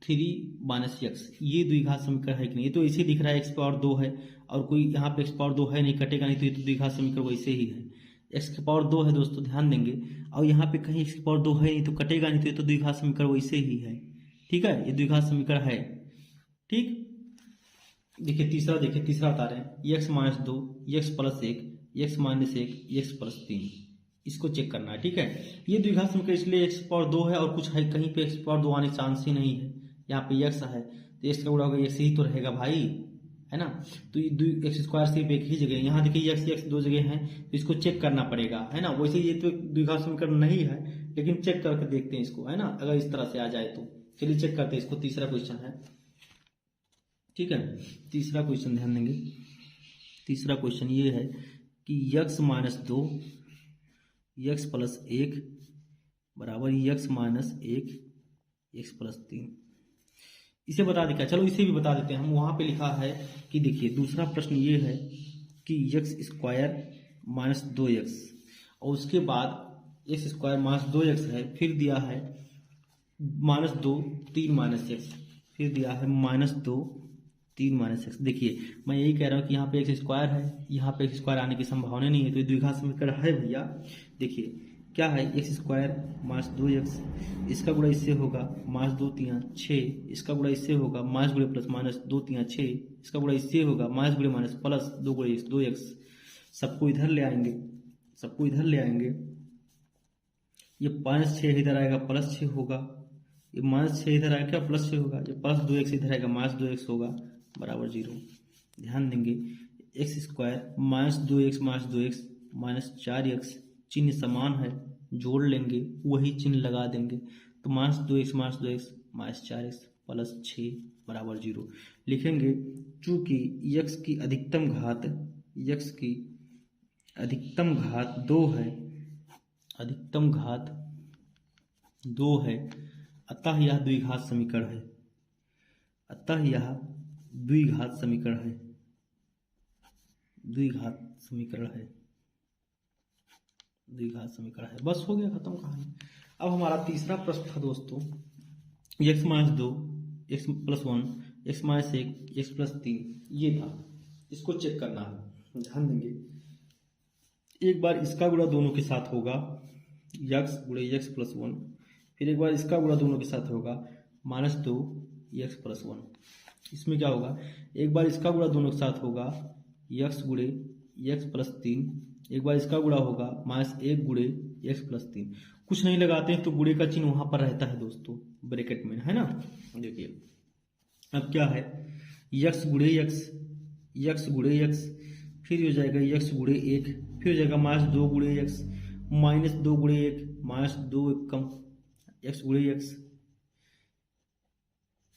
3 - x, ये द्विघात समीकरण है कि नहीं। ये तो ऐसे दिख रहा है x पावर 2 है और कोई यहाँ पे x पावर 2 है नहीं, कटेगा नहीं, तो ये तो द्विघात समीकरण वैसे ही है। x की पावर 2 है दोस्तों, ध्यान देंगे, और यहाँ पे कहीं x की पावर 2 है नहीं तो कटेगा नहीं, तो ये तो द्विघात समीकरण वैसे ही है, ठीक है। ये द्विघात समीकरण है, ठीक। देखिए तीसरा, देखिए तीसरा बता रहे हैं x -2, x + 1, x -1, x + 3, इसको चेक करना है, ठीक है। ये द्विघात समीकरण इसलिए x पावर 2 है और कुछ है, कहीं पे x पावर 2 आने चांस ही नहीं है। यहाँ पे x है तो x का गुणा होगा x ही तो रहेगा भाई, है ना। तो ये एक्स स्क्वायर सिर्फ एक ही जगह, यहाँ देखिए x दो जगह है, तो इसको चेक करना पड़ेगा, है ना। वैसे ये तो द्विघात समीकरण नहीं है, लेकिन चेक करके देखते हैं इसको, है ना। अगर इस तरह से आ जाए तो चलिए चेक करते हैं इसको। तीसरा क्वेश्चन है, ठीक है। तीसरा क्वेश्चन ध्यान देंगे, तीसरा क्वेश्चन ये है कि x -2 x + 1 बराबर x -1 x + 3, इसे बता दें क्या, चलो इसे भी बता देते हैं हम। वहां पे लिखा है कि देखिए दूसरा प्रश्न ये है कि x स्क्वायर -2x और उसके बाद x स्क्वायर -2x है, फिर दिया है -2 3 - x, फिर दिया है -2 3 - x। देखिए मैं यही कह रहा हूँ कि यहाँ पे x स्क्वायर है, यहाँ पे x स्क्वायर आने की संभावना नहीं है, तो ये द्विघात समीकरण है भैया। देखिए क्या है, x स्क्वायर -2x, इसका गुणा इससे होगा -2 3 6, इसका गुणा इससे होगा -2 + -2 3 6, इसका गुणा इससे होगा -2 प्लस 2 2x। सबको इधर ले आएंगे, सबको इधर ले आएंगे, ये -6 इधर आएगा +6 होगा, ये -6 इधर आएगा +6 होगा, ये +2x इधर आएगा -2x होगा, बराबर 0। ध्यान देंगे x स्क्वायर -2x -4x चिन्ह समान है, जोड़ लेंगे वही चिन्ह लगा देंगे, तो -2x -4x +6 बराबर 0। लिखेंगे चूंकि x की अधिकतम घात, x की अधिकतम घात 2 है, अधिकतम घात 2 है, अतः यह द्विघात समीकरण है, अतः यह द्विघात समीकरण है, द्विघात समीकरण है, द्विघात समीकरण है। बस हो गया, खत्म कहानी। अब हमारा तीसरा प्रश्न था दोस्तों x -2 x + 1 x -1 x + 3, ये था, इसको चेक करना है। ध्यान देंगे एक बार इसका गुणा दोनों के साथ होगा x गुणे x + 1, फिर एक बार इसका गुणा दोनों के साथ होगा -2 x + 1। इसमें क्या होगा, एक बार इसका गुणा दोनों के साथ होगा x गुणे x + 3, एक बार इसका गुणा होगा -1 गुणे x + 3। कुछ नहीं लगाते हैं तो गुणे का चिन्ह वहां पर रहता है दोस्तों, ब्रैकेट में, है ना। देखिए अब क्या है, x गुणे x गुणे x, फिर हो जाएगा x गुणे 1, फिर हो जाएगा -2 गुणे x, -2 गुणे 1 -2 कम x गुणे x।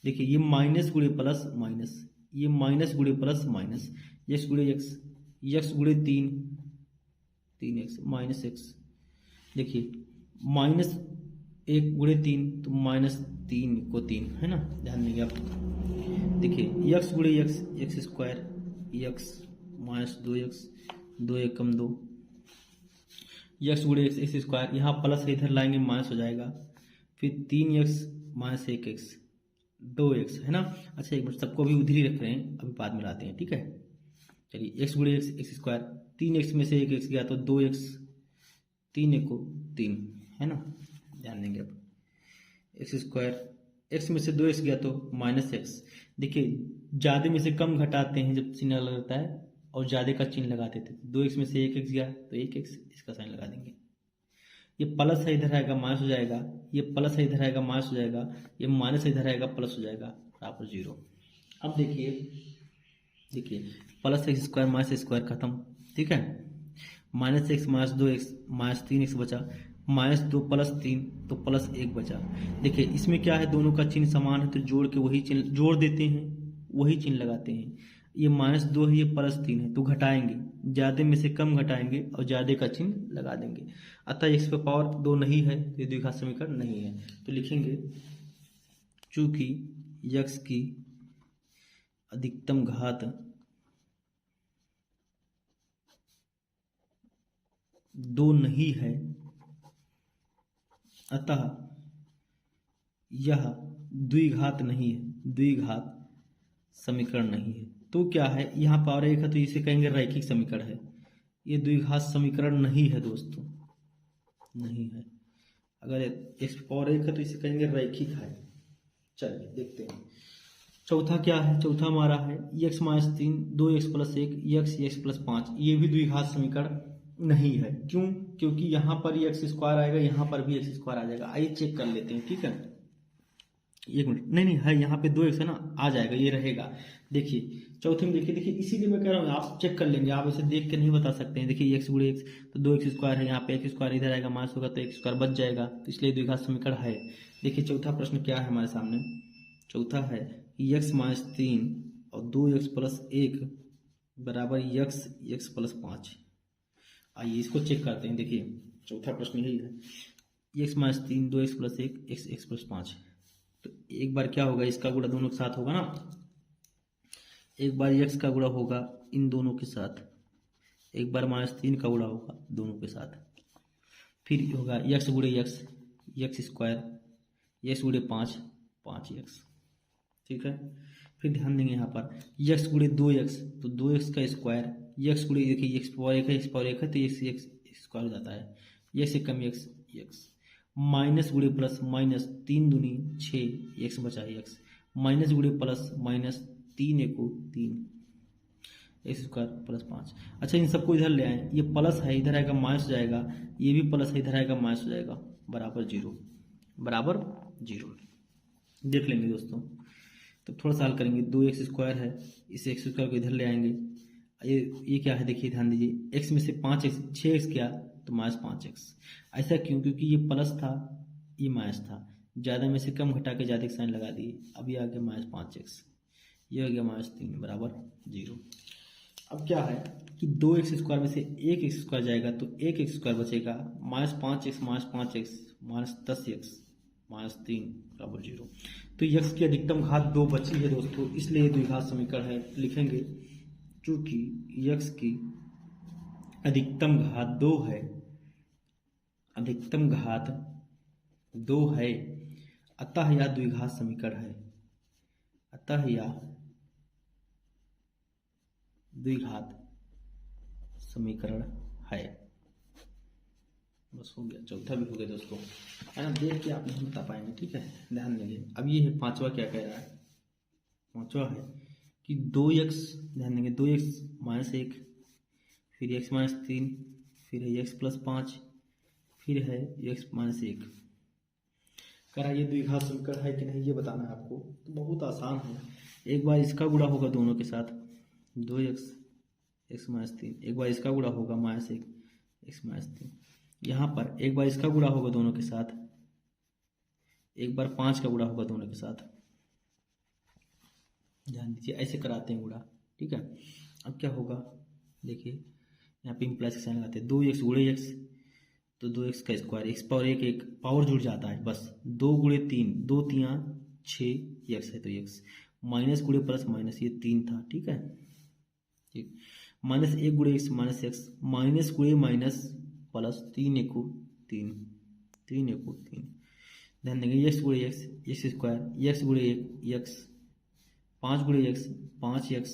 देखिए ये माइनस गुणे प्लस माइनस, ये माइनस गुणे प्लस माइनस, x गुणे x गुणे 3x -x। देखिए -1 गुणे 3 तो -3 को 3, है ना। ध्यान देंगे आप, देखिए x गुणे x स्क्वायर x -2x 2 1 कम 2, x गुणे x स्क्वायर, यहाँ प्लस इधर लाएंगे माइनस हो जाएगा, फिर 3x माइनस 1x 2x है ना। अच्छा एक मिनट, सबको अभी उधर ही रख रहे हैं, अभी बाद में लाते हैं, ठीक है। चलिए x गुणे एक्स स्क्वायर, 3x में से 1x गया तो 2x, 3 1 को 3 है ना। ध्यान देंगे अब एक्स स्क्वायर, एक्स में से 2x गया तो माइनस एक्स। देखिए ज़्यादा में से कम घटाते हैं जब चिन्ह अलग रहता है, और ज़्यादा का चिन्ह लगाते थे। 2x में से 1x गया तो 1x, इसका साइन लगा देंगे। ये प्लस है इधर आएगा माइनस हो जाएगा, ये प्लस है इधर आएगा माइनस हो जाएगा, ये माइनस है इधर आएगा प्लस हो जाएगा, बराबर 0। अब देखिए plus x square minus square खत्म, ठीक है। Minus x minus 2x minus 3x बचा, माइनस 2 प्लस 3 तो प्लस 1 बचा। देखिए इसमें क्या है, दोनों का चिन्ह समान है तो जोड़ के वही चिन्ह जोड़ देते हैं, वही चिन्ह लगाते हैं। ये माइनस 2 है, ये प्लस 3 है, तो घटाएंगे, ज़्यादा में से कम घटाएंगे और ज़्यादा का चिन्ह लगा देंगे। अतः x पे पावर 2 नहीं है तो ये द्विघात समीकरण नहीं है। तो लिखेंगे चूंकि x की अधिकतम घात 2 नहीं है, अतः यह द्विघात नहीं है, द्विघात समीकरण नहीं है। तो क्या है, यहाँ पावर 1 है तो इसे कहेंगे रैखिक समीकरण है। ये द्विघात समीकरण नहीं है दोस्तों, नहीं है। अगर x पावर 1 है तो इसे कहेंगे रैखिक है। चलिए देखते हैं चौथा क्या है। चौथा हमारा है x minus 3 2x plus 1 x plus 5। ये भी द्विघात समीकरण नहीं है। क्यों? क्योंकि यहाँ पर x स्क्वायर आएगा, यहाँ पर भी x स्क्वायर आ जाएगा। आइए चेक कर लेते हैं, ठीक है। एक मिनट, नहीं है, यहाँ पे 2x है ना, आ जाएगा, ये रहेगा। देखिए चौथे में देखिए इसीलिए मैं कह रहा हूँ आप चेक कर लेंगे, आप इसे देख के नहीं बता सकते हैं। देखिए x गुणे x तो 2x स्क्वायर है, यहाँ पे x स्क्वायर इधर आएगा माइनस होगा तो x स्क्वायर बच जाएगा, तो इसलिए द्विघात समीकरण है। देखिए चौथा प्रश्न क्या है हमारे सामने। चौथा है कि x माइनस 3 और 2x प्लस 1 बराबर x प्लस 5। आइए इसको चेक करते हैं। देखिए चौथा प्रश्न यही है, x minus 3 2x plus 1 x plus 5। तो एक बार क्या होगा, इसका गुणा दोनों के साथ होगा ना, एक बार x का गुणा होगा इन दोनों के साथ, एक बार माइनस 3 का गुणा होगा दोनों के साथ, फिर होगा x गुणे x स्क्वायर x गुणे 5 5x, ठीक है। फिर ध्यान देंगे यहाँ पर x गुणे 2x तो 2x का स्क्वायर, x गुणे देखिए x पावर 1 है, x पावर 1 है तो x स्क्वायर हो जाता है, x से कम x माइनस गुणे प्लस माइनस 3 दूनी 6 x बचा है x, माइनस गुणे प्लस माइनस 3 एको 3 x स्क्वायर प्लस 5। अच्छा इन सबको इधर ले आए, ये प्लस है इधर आएगा माइनस हो जाएगा, ये भी प्लस है इधर आएगा माइनस हो जाएगा, बराबर 0, बराबर 0। देख लेंगे दोस्तों, तो थोड़ा सा हल करेंगे। 2x स्क्वायर है, इस x स्क्वायर को इधर ले आएंगे। ये क्या है, देखिए ध्यान दीजिए, x में से 5x 6x गया तो माइनस 5x। ऐसा क्यों? क्योंकि ये प्लस था ये माइनस था, ज़्यादा में से कम घटा के ज़्यादा साइन लगा दिए, अभी आ गया माइनस 5x, ये हो गया माइनस 3 बराबर 0। अब क्या है कि 2x स्क्वायर में से 1x स्क्वायर जाएगा तो 1x स्क्वायर बचेगा, minus 5x minus 10x minus 3 बराबर 0। तो x की अधिकतम घात 2 बची है दोस्तों, इसलिए द्विघात समीकरण है। लिखेंगे चूंकि x की अधिकतम घात 2 है, अधिकतम घात 2 है, अतः यह द्विघात समीकरण है, अतः यह द्विघात समीकरण है। बस हो गया, चौथा भी हो गया दोस्तों, है ना। देख के आप नहीं बता पाएंगे, ठीक है, ध्यान देंगे। अब ये है पांचवा, क्या कह रहा है, पांचवा है कि 2x, ध्यान देंगे 2x माइनस 1 फिर x माइनस 3 फिर है x प्लस 5 फिर है x माइनस 1। कह रहा है ये द्विघात समीकरण है कि नहीं, ये बताना है आपको। तो बहुत आसान है, एक बार इसका गुणा होगा दोनों के साथ 2x x माइनस 3, एक बार इसका गुणा होगा माइनस 1 x माइनस 3, यहाँ पर एक बार इसका गुणा होगा दोनों के साथ, एक बार 5 का गुणा होगा दोनों के साथ। ध्यान दीजिए ऐसे कराते हैं गुणा, ठीक है। अब क्या होगा, देखिए यहाँ पे इम्प्लाइज का साइन लगाते हैं, 2x गुणे x तो 2x का स्क्वायर, x पावर 1 एक पावर जुड़ जाता है, बस 2 गुणे 3 2 3 6 x है तो x, माइनस गुणे प्लस माइनस ये 3 था, ठीक है, ठीक। माइनस 1 गुणे x माइनस x, माइनस गुणे माइनस प्लस 3 एको 3 3 एको 3, ध्यान देंगे एक्स गुणे एक्स एक्स स्क्वायर, एक्स गुणे एक्स 5 गुणे एक्स 5x,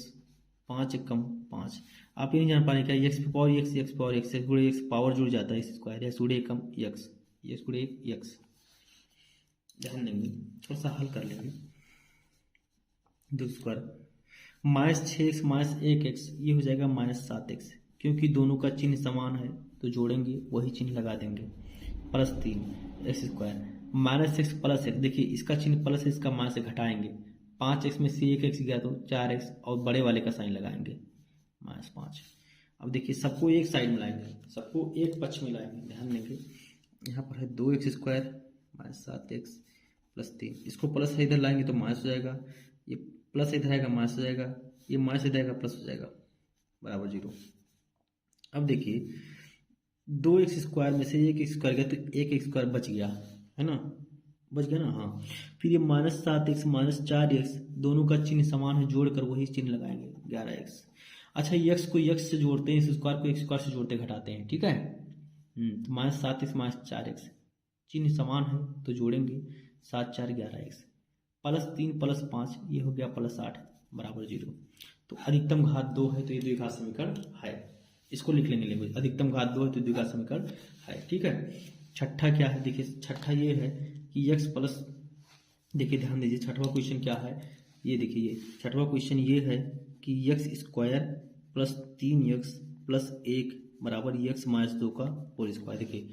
5 एकम 5। आप ये नहीं जान पा रहे क्या x power x x power x x गुणे एक्स पावर जुड़ जाता है एक्स स्क्वायर, एक्स गुणे एकम एक्स एक्स गुणे एक्स। ध्यान देंगे थोड़ा सा हल कर लेंगे। दो स्क्वायर -6x -1x ये हो जाएगा -7x, क्योंकि दोनों का चिन्ह समान है तो जोड़ेंगे वही चिन्ह लगा देंगे। +3 एक्स स्क्वायर -6 + x, देखिए इसका चिन्ह प्लस है, इसका माइनस से घटाएंगे। 5x में से 1x गया तो 4x और बड़े वाले का साइन लगाएंगे -5। अब देखिए सबको एक साइड में लाएंगे, सबको एक पक्ष में लाएंगे। ध्यान देंगे यहाँ पर है 2x स्क्वायर -7x +3, इसको प्लस है इधर लाएंगे तो माइनस हो जाएगा, ये प्लस इधर आएगा माइनस हो जाएगा, ये माइनस इधर आएगा प्लस हो जाएगा बराबर 0। अब देखिए 2x स्क्वायर में से 1x स्क्वायर गया तो 1x स्क्वायर बच गया है ना, बच गया ना। हाँ फिर ये -7x -4x दोनों का चिन्ह समान है, जोड़कर वही चिन्ह लगाएंगे 11x। अच्छा x को x से जोड़ते हैं, इस स्क्वायर को x स्क्वायर से जोड़ते घटाते हैं, ठीक है। तो -7x -4x चिन्ह समान है तो जोड़ेंगे 7 4 11x, +3 +5 ये हो गया +8 बराबर 0। तो अधिकतम घात 2 है तो ये द्विघात समीकरण है, इसको लिख लेंगे लैंग्वेज। अधिकतम घात 2 है तो द्विघात समीकरण है, ठीक है। छठा क्या है, देखिए छठा ये है कि x प्लस, देखिए ध्यान दीजिए छठवां क्वेश्चन क्या है, ये देखिए ये छठवां क्वेश्चन ये है कि x square plus 3x plus 1 बराबर x - 2 का होल स्क्वायर। देखिए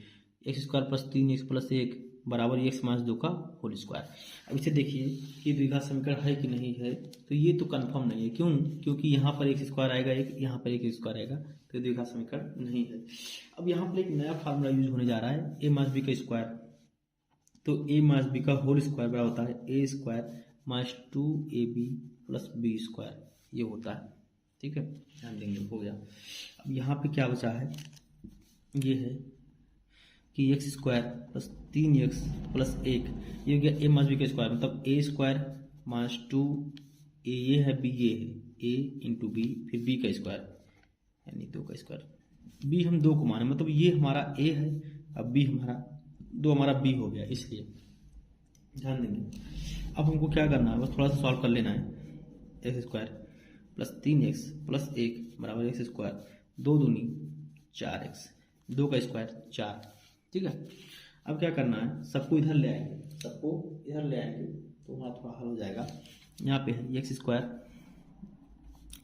x square plus 3x plus 1 बराबर x - 2 का होल स्क्वायर। अब इसे देखिए कि द्विघात समीकरण है कि नहीं है, तो ये तो कंफर्म नहीं है। क्यों? क्योंकि यहाँ पर x स्क्वायर आएगा एक, यहाँ पर एक स्क्वायर आएगा, तो द्विघात समीकरण नहीं है। अब यहाँ पर एक नया फार्मूला यूज होने जा रहा है a - b का स्क्वायर, तो a - b का होल स्क्वायर बराबर होता है a square - 2ab plus b square, ये होता है, ठीक है। ध्यान देंगे हो गया। अब यहाँ पे क्या बचा है, ये है कि x square plus 3x plus 1 ये हो गया a - b का स्क्वायर, मतलब a स्क्वायर - 2 a ये है b ये है a इंटू b फिर b का स्क्वायर यानी 2 का स्क्वायर। b हम 2 को माने, मतलब ये हमारा a है, अब b हमारा 2 हमारा b हो गया, इसलिए ध्यान देंगे। अब हमको क्या करना है, बस थोड़ा सा सॉल्व कर लेना है। X square plus 3x plus 1 बराबर एक्स स्क्वायर 2 दूनी 4x 2 का स्क्वायर 4, ठीक है। अब क्या करना है, सबको इधर ले आएंगे, सबको इधर ले आएंगे तो हमारा थोड़ा हल हो जाएगा। यहाँ पे है x square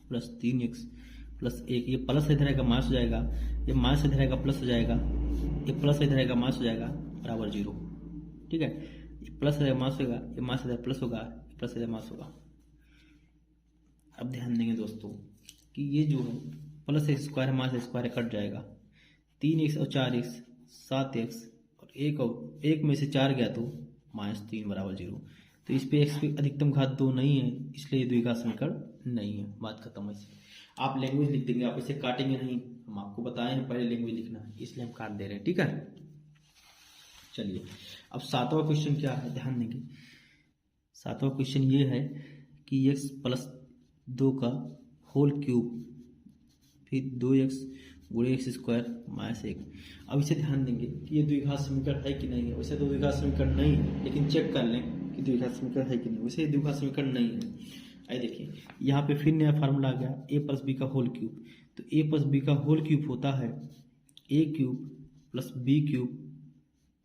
plus 3x plus 1, ये प्लस इधर आएगा माइनस हो जाएगा, ये माइनस इधर आएगा प्लस हो जाएगा, ये प्लस इधर आएगा माइनस हो जाएगा बराबर 0, ठीक है। ये प्लस इधर माइनस होगा, ये माइनस इधर प्लस होगा, ये प्लस इधर माइनस होगा। अब ध्यान देंगे दोस्तों कि ये जो है प्लस एक्स स्क्वायर है माइनस स्क्वायर कट जाएगा, 3x और 4x 7x और एक में से 4 गया तो -3 बराबर 0। तो इस पे x पे अधिकतम घात 2 नहीं है, इसलिए द्विघात समीकरण नहीं है, बात खत्म है। आप लैंग्वेज लिख देंगे, आप इसे काटेंगे नहीं, हम आपको बताए हैं पहले लैंग्वेज लिखना है, इसलिए हम काट दे रहे हैं, ठीक है। चलिए अब 7वां क्वेश्चन क्या है, ध्यान देंगे। 7वां क्वेश्चन ये है कि x प्लस 2 का होल क्यूब फिर 2x गुणे एक्स स्क्वायर माइनस 1। अब इसे ध्यान देंगे कि ये द्विघात समीकरण है कि नहीं है। वैसे तो द्विघात समीकरण नहीं है, लेकिन चेक कर लें कि द्विघात समीकरण है कि नहीं। वैसे द्विघात समीकरण नहीं है। आइए देखिए यहाँ पे फिर नया फार्मूला आ गया a प्लस बी का होल क्यूब। तो a प्लस बी का होल क्यूब होता है a cube plus B cube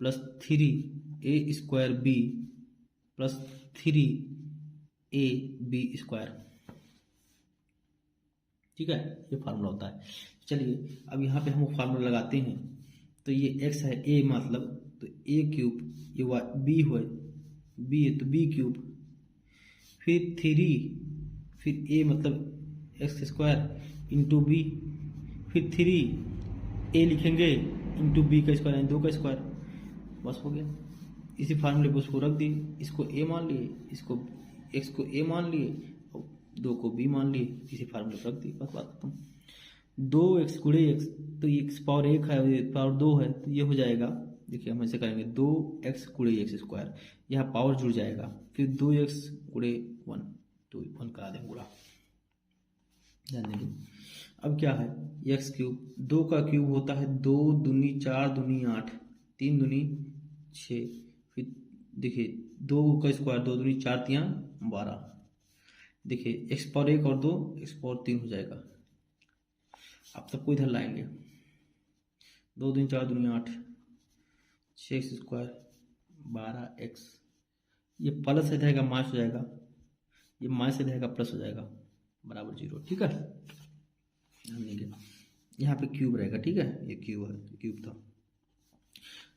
plus 3a square b plus 3ab square, ठीक है। ये फार्मूला होता है। चलिए अब यहाँ पे हम फार्मूला लगाते हैं। तो ये x है a मतलब, तो a क्यूब ये b हो b है तो b क्यूब फिर 3 फिर a मतलब x स्क्वायर इंटू b फिर 3a लिखेंगे इंटू b का स्क्वायर यानी 2 का स्क्वायर, बस हो गया। इसी फार्मूले पर उसको रख दिए, इसको a मान लिए, इसको x को a मान लिए, 2 को b मान लिए, इसी फार्मूले पर रख दिए, बस बात खत्म। 2x गुणे x, तो ये x पावर 1 है, पावर 2 है, तो ये हो जाएगा। देखिए हम ऐसे करेंगे 2x गुणे एक्स स्क्वायर, यहाँ पावर जुड़ जाएगा, फिर 2x गुणे 1 तो 1 करा देंगे गुणा, ध्यान देंगे। अब क्या है एक्स क्यूब, 2 का क्यूब होता है 2 दूनी 4 दूनी 8 3 दूनी 6 फिर देखिए 2 का स्क्वायर 2×2 = 4, 12। देखिए x⁴1 और 2 x⁴3 हो जाएगा। आप सबको इधर लाएंगे, 2×2 = 4, 8, 6x² 12x। ये प्लस से रहेगा माइनस हो जाएगा, ये माइनस से रहेगा प्लस हो जाएगा, बराबर 0। ठीक है, ध्यान देंगे यहाँ पे क्यूब रहेगा। ठीक है, ये क्यूब है, क्यूब था।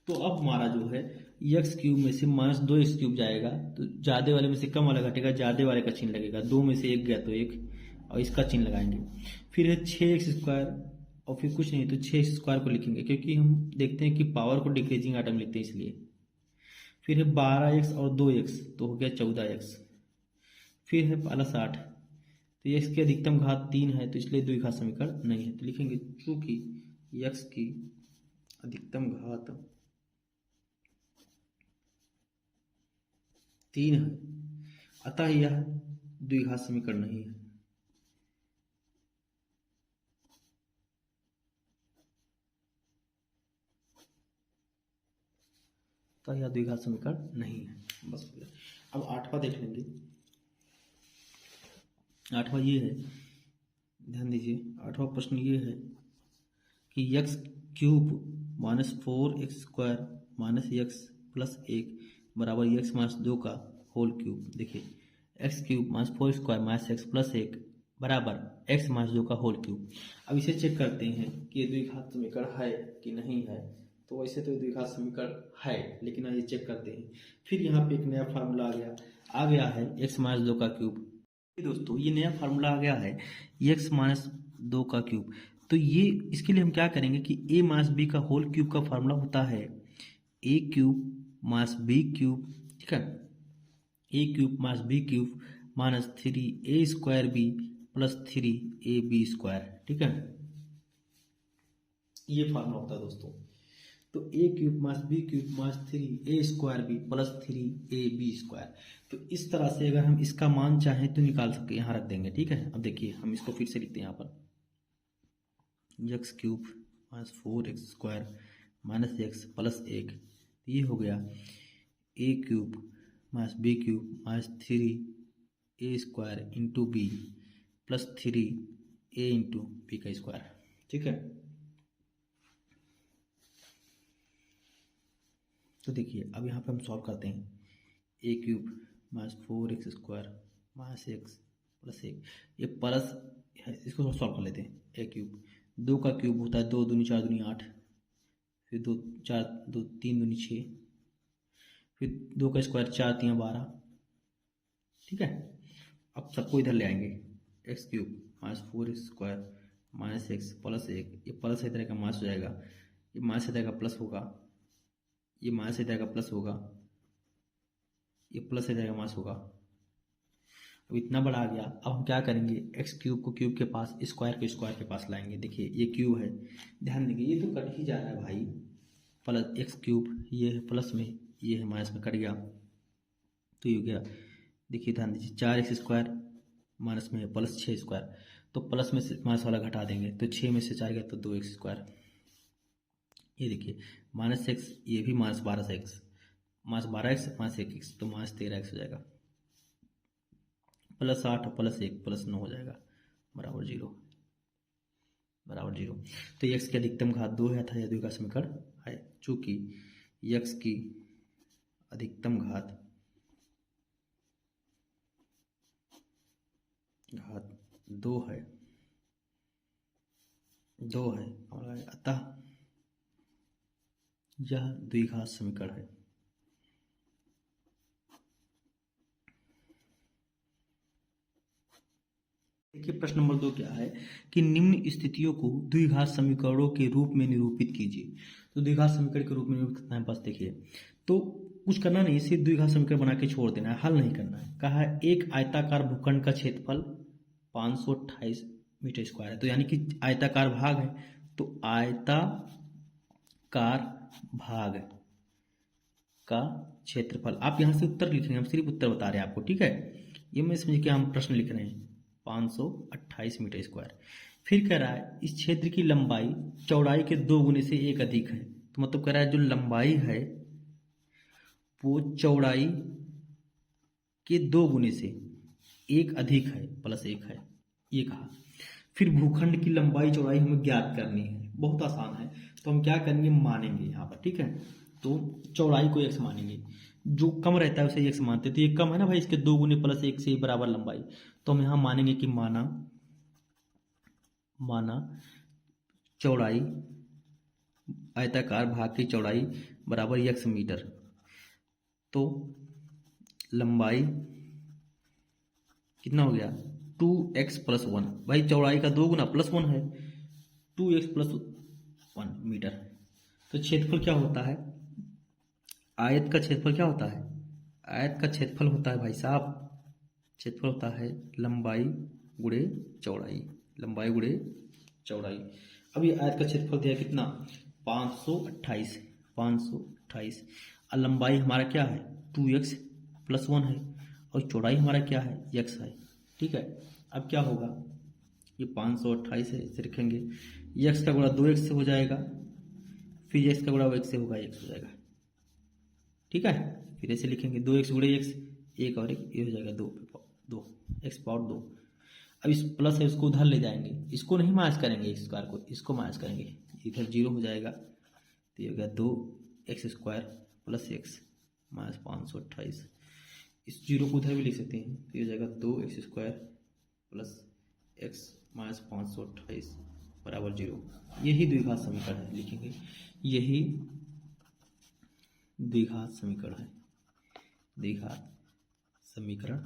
तो अब हमारा जो है x³ में से -2x³ जाएगा, तो ज़्यादा वाले में से कम वाला घटेगा, ज़्यादा वाले का चिन्ह लगेगा। 2 में से 1 गया तो 1, और इसका चिन्ह लगाएंगे। फिर है 6x², और फिर कुछ नहीं तो 6x² को लिखेंगे, क्योंकि हम देखते हैं कि पावर को डिक्रीजिंग आइटम लिखते हैं इसलिए। फिर है 12x और 2x, तो हो गया 14x। फिर है +8, तो x की अधिकतम घात 3 है, तो इसलिए द्विघात समीकरण नहीं है। तो लिखेंगे चूंकि x की अधिकतम घात 3 है, अतः यह द्विघात समीकरण नहीं है। तो यह द्विघात समीकरण नहीं है, बस हो गया। अब 8वां देख लेंगे। 8वां ये है, ध्यान दीजिए। 8वां प्रश्न ये है कि x³ -4x² -x + 1 बराबर x - 2 का होल क्यूब। देखिए x³ -4x² -x + 1 बराबर x - 2 का होल क्यूब। अब इसे चेक करते हैं कि ये द्विघात समीकरण है कि नहीं है। तो वैसे तो द्विघात समीकरण है, लेकिन आइए चेक करते हैं। फिर यहाँ पे एक नया फार्मूला आ गया है x - 2 का क्यूब। दोस्तों ये नया फार्मूला आ गया है x - 2 का क्यूब। तो ये इसके लिए हम क्या करेंगे कि a - b का होल क्यूब का फार्मूला होता है a³ - b³, ठीक है, a³ - b³ -3a² b + 3ab², ठीक है, ये फार्मूला होता है दोस्तों। तो a³ - b³ -3a² b + 3ab²। तो इस तरह से अगर हम इसका मान चाहें तो निकाल सकते हैं, यहाँ रख देंगे। ठीक है, अब देखिए हम इसको फिर से लिखते हैं यहाँ पर x³ -4x² -x + 1, ये हो गया a³ - b³ -3a² × b + 3a × b²। ठीक है, तो देखिए अब यहाँ पे हम सॉल्व करते हैं। a³ -4x² -x + 1, ये प्लस है, इसको सॉल्व कर लेते हैं। a³, 2 का क्यूब होता है 2 दूनी 4 दूनी 8, फिर 2 4 2 3 दूनी 6, फिर 2 का स्क्वायर 4 3 12। ठीक है, अब सबको इधर ले आएंगे। x³ -4x² -x + 1, ये प्लस इस तरह का माइनस हो जाएगा, ये माइनस इस तरह का प्लस होगा, ये माइनस इस तरह का प्लस होगा, ये प्लस इस तरह का माइनस होगा। अब इतना बड़ा आ गया। अब हम क्या करेंगे, x³ को क्यूब के पास, स्क्वायर को स्क्वायर के पास लाएंगे। देखिए ये क्यूब है, ध्यान देंगे ये तो कट ही जा रहा है भाई। प्लस x³, ये है प्लस में, ये है माइनस में, कट गया तो ये हो गया। देखिए ध्यान दीजिए 4x² माइनस में है, प्लस 6², तो प्लस में से माइनस वाला घटा देंगे, तो 6 में से 4 गया तो 2x²। ये देखिए -x, ये भी -12x, -12x -1x, तो -13x हो जाएगा। +8 + 1 + 9 हो जाएगा, बराबर 0, बराबर 0। तो x की अधिकतम घात 2 है, था यह द्विघात समीकरण है। चूंकि x की अधिकतम घात 2 है, अतः यह द्विघात समीकरण है। देखिए प्रश्न नंबर 2 क्या है कि निम्न स्थितियों को द्विघात समीकरणों के रूप में निरूपित कीजिए। तो द्विघात समीकरण के रूप में निरूपित करना है, बस देखिए तो कुछ करना नहीं, सिर्फ द्विघात समीकरण बना के छोड़ देना है, हल नहीं करना है। कहा है एक आयताकार भूखंड का क्षेत्रफल 528 मीटर स्क्वायर है, तो यानी कि आयताकार भाग है, तो आयताकार भाग का क्षेत्रफल। आप यहाँ से उत्तर लिख रहे हैं, हम सिर्फ उत्तर बता रहे हैं आपको, ठीक है, ये मैं समझ के हम प्रश्न लिख रहे हैं 528 मीटर स्क्वायर। फिर कह रहा है इस क्षेत्र की लंबाई चौड़ाई के 2 गुने से 1 अधिक है, तो मतलब कह रहा है जो लंबाई है वो चौड़ाई के 2 गुने से 1 अधिक है प्लस 1 है, ये कहा। फिर भूखंड की लंबाई चौड़ाई हमें ज्ञात करनी है, बहुत आसान है। तो हम क्या करेंगे, मानेंगे यहाँ पर, ठीक है। तो चौड़ाई को x मानेंगे, जो कम रहता है उसे x मानते हैं। तो ये कम है ना भाई, इसके 2 गुने प्लस 1 से बराबर लंबाई। तो हम यहाँ मानेंगे कि माना चौड़ाई आयताकार भाग की चौड़ाई बराबर x मीटर। तो लंबाई कितना हो गया, 2x प्लस 1। भाई चौड़ाई का 2 गुना प्लस 1 है, 2x प्लस 1 मीटर। तो क्षेत्रफल क्या होता है, आयत का क्षेत्रफल क्या होता है, आयत का क्षेत्रफल होता है भाई साहब, क्षेत्रफल होता है लंबाई गुणे चौड़ाई, लंबाई गुणे चौड़ाई। अब ये आयत का क्षेत्रफल दिया कितना, 528 और लंबाई हमारा क्या है 2x प्लस 1 है, और चौड़ाई हमारा क्या है x है, ठीक है। अब क्या होगा, ये 528 है, इसे रखेंगे, x का गुणा 2x से हो जाएगा, फिर x का गुणा x से होगा, x हो जाएगा, ठीक है। फिर ऐसे लिखेंगे 2x गुणे x, एक और एक, ये हो जाएगा 2 x पावर 2। अब इस प्लस है उसको उधर ले जाएंगे, इसको नहीं माइनस करेंगे, इस स्क्वायर को, इसको माइनस करेंगे, इधर 0 हो जाएगा। तो ये हो गया 2x square plus x minus 528। इस 0 को उधर भी लिख सकते हैं, तो ये हो जाएगा 2x square plus x minus 528 बराबर 0। यही द्विघात समीकरण है, लिखेंगे यही द्विघात समीकरण है, द्विघात समीकरण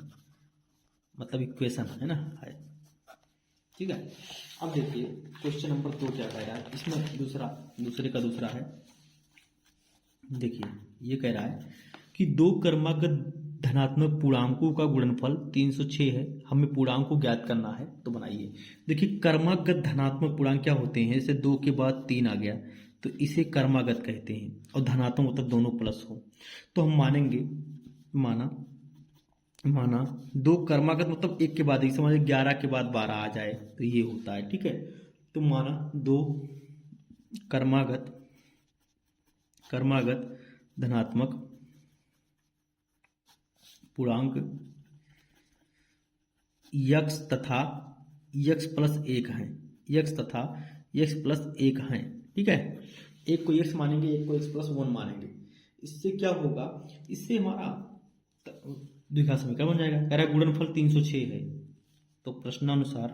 मतलब इक्वेशन है ना, है, ठीक है। अब देखिए क्वेश्चन नंबर 2 क्या कह रहा है, इसमें दूसरा है। देखिए ये कह रहा है कि 2 क्रमागत धनात्मक पूर्णांकों का गुणनफल 306 है, हमें पूर्णांक को ज्ञात करना है। तो बनाइए, देखिए क्रमागत धनात्मक पूर्णांक क्या होते हैं, जैसे 2 के बाद 3 आ गया तो इसे क्रमागत कहते हैं, और धनात्मक मतलब दोनों प्लस हो। तो हम मानेंगे, माना 2 क्रमागत मतलब 1 के बाद 1, समझिए 11 के बाद 12 आ जाए तो ये होता है, ठीक है। तो माना 2 क्रमागत धनात्मक पूर्णांक x तथा x प्लस 1 है, x तथा x प्लस 1 है, ठीक है। एक को x मानेंगे, एक को x प्लस 1 मानेंगे। इससे क्या होगा, इससे हमारा द्विघात समीकरण बन जाएगा। कह रहा है गुणनफल 306 है, तो प्रश्नानुसार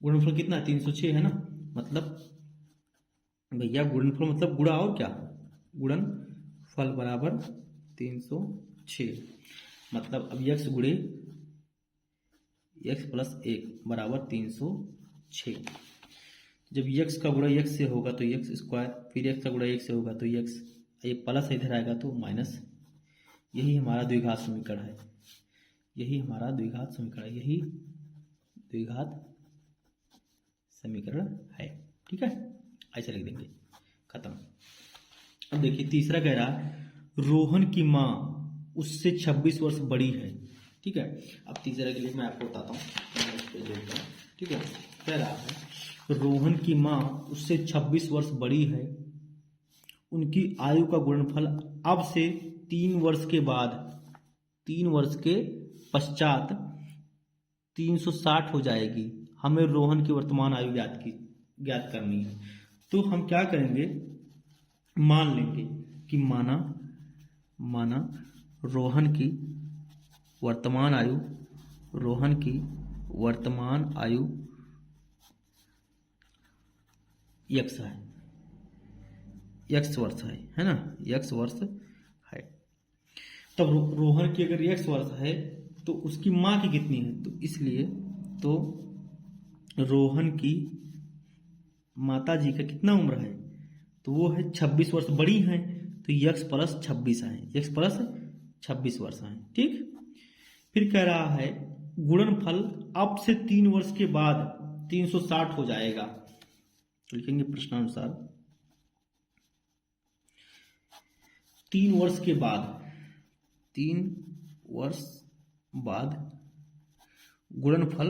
गुणनफल कितना है, 306 है ना। मतलब भैया गुणनफल मतलब गुणा और क्या, गुणनफल बराबर 306। मतलब अब x गुणे x प्लस 1 बराबर 306। जब x का गुणा x से होगा तो x स्क्वायर, फिर x का गुणा 1 से होगा तो x, ये प्लस इधर आएगा तो माइनस। यही हमारा द्विघात समीकरण है, यही हमारा द्विघात समीकरण है, यही द्विघात समीकरण है, ठीक है। ऐसे लिख देंगे, खत्म। अब देखिए तीसरा कह रहा है रोहन की माँ उससे 26 वर्ष बड़ी है, ठीक है। अब तीसरा के लिए मैं आपको बताता हूँ, ठीक है। कह रहा है रोहन की माँ उससे 26 वर्ष बड़ी है, उनकी आयु का गुणनफल अब से 3 वर्ष के बाद, 3 वर्ष के पश्चात 360 हो जाएगी। हमें रोहन की वर्तमान आयु ज्ञात करनी है। तो हम क्या करेंगे, मान लेंगे कि माना रोहन की वर्तमान आयु x है, x वर्ष है ना, x वर्ष है। तब रोहन की अगर x वर्ष है तो उसकी माँ की कितनी है, तो इसलिए तो रोहन की माता जी का कितना उम्र है, तो वो है 26 वर्ष, बड़ी हैं तो x प्लस 26 है, x प्लस 26 वर्ष है, ठीक। फिर कह रहा है गुणनफल अब से 3 वर्ष के बाद 360 हो जाएगा। तो लिखेंगे प्रश्नानुसार 3 वर्ष के बाद, 3 वर्ष बाद गुणनफल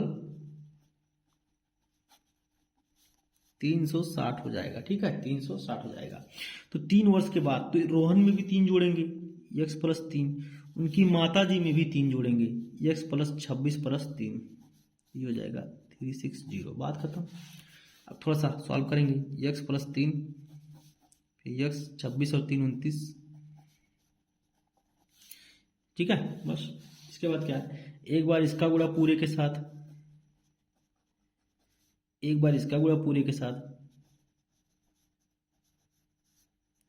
360 हो जाएगा। ठीक है, 360 हो जाएगा। तो 3 वर्ष के बाद तो रोहन में भी 3 जोड़ेंगे, x प्लस 3, उनकी माता जी में भी 3 जोड़ेंगे, x प्लस 26 प्लस 3, ये हो जाएगा 360। बात खत्म। अब थोड़ा सा सॉल्व करेंगे, x प्लस 3, फिर x 26 और 3 29। ठीक है, बस। इसके बाद क्या है, एक बार इसका गुणा पूरे के साथ, एक बार इसका गुणा पूरे के साथ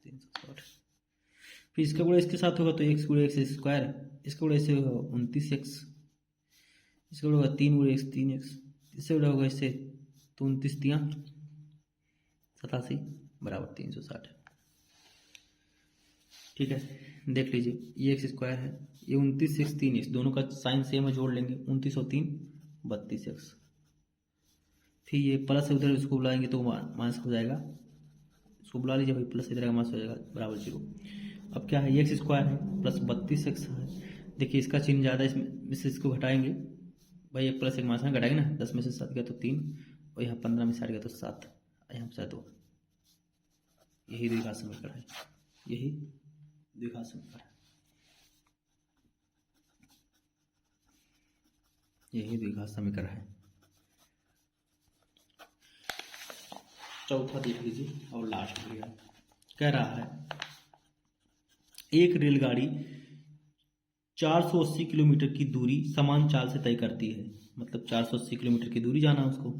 360, फिर इसका गुणा इसके साथ होगा तो x गुणा एक्स स्क्वायर, इसका गुणा इससे होगा 29x, इसका गुणा होगा 3 गुणा एक्स 3x, इससे गुणा होगा इससे तो 29 3 87 बराबर 360। ठीक है, देख लीजिए, ये एक्स स्क्वायर है, ये 29x 3x, दोनों का साइन सेम है, जोड़ लेंगे, 29 और 3 32x, फिर ये प्लस से उधर इसको बुलाएंगे तो माइनस हो जाएगा, इसको बुला लीजिए भाई, प्लस इधर का माइनस हो जाएगा बराबर 0। अब क्या है, ये एक्स स्क्वायर है प्लस 32x है, देखिए इसका चिन्ह ज़्यादा, इसमें से इसको घटाएंगे भाई, एक प्लस एक माइनस में घटाएंगे ना, 10 में से 7 गया तो 3, और यहाँ 15 में से 8 गया तो 7, यहाँ पर 2। यही द्विघात समीकरण है, यही द्विघात समीकरण है, यही द्विघात समीकरण है। चौथा देख लीजिए और लास्ट क्रिया, कह रहा है एक रेलगाड़ी 480 किलोमीटर की दूरी समान चाल से तय करती है, मतलब 480 किलोमीटर की दूरी जाना है उसको,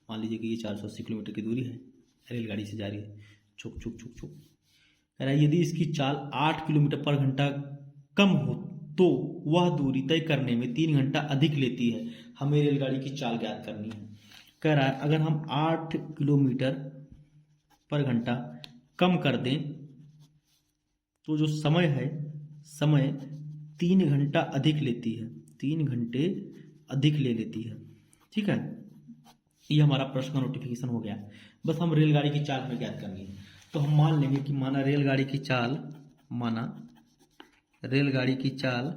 मान लीजिए कि ये 480 किलोमीटर की दूरी है, रेलगाड़ी से जा रही है, छुक छुक छुक छुक। कह रहा है यदि इसकी चाल 8 किलोमीटर पर घंटा कम हो तो वह दूरी तय करने में 3 घंटा अधिक लेती है, हमें रेलगाड़ी की चाल ज्ञात करनी है। कह रहा है अगर हम 8 किलोमीटर पर घंटा कम कर दें तो जो समय है, समय 3 घंटा अधिक लेती है, 3 घंटे अधिक ले लेती है। ठीक है, ये हमारा प्रश्न का नोटिफिकेशन हो गया। बस हम रेलगाड़ी की चाल हमें ज्ञात करनी है, तो हम मान लेंगे कि माना रेलगाड़ी की चाल, माना रेलगाड़ी की चाल,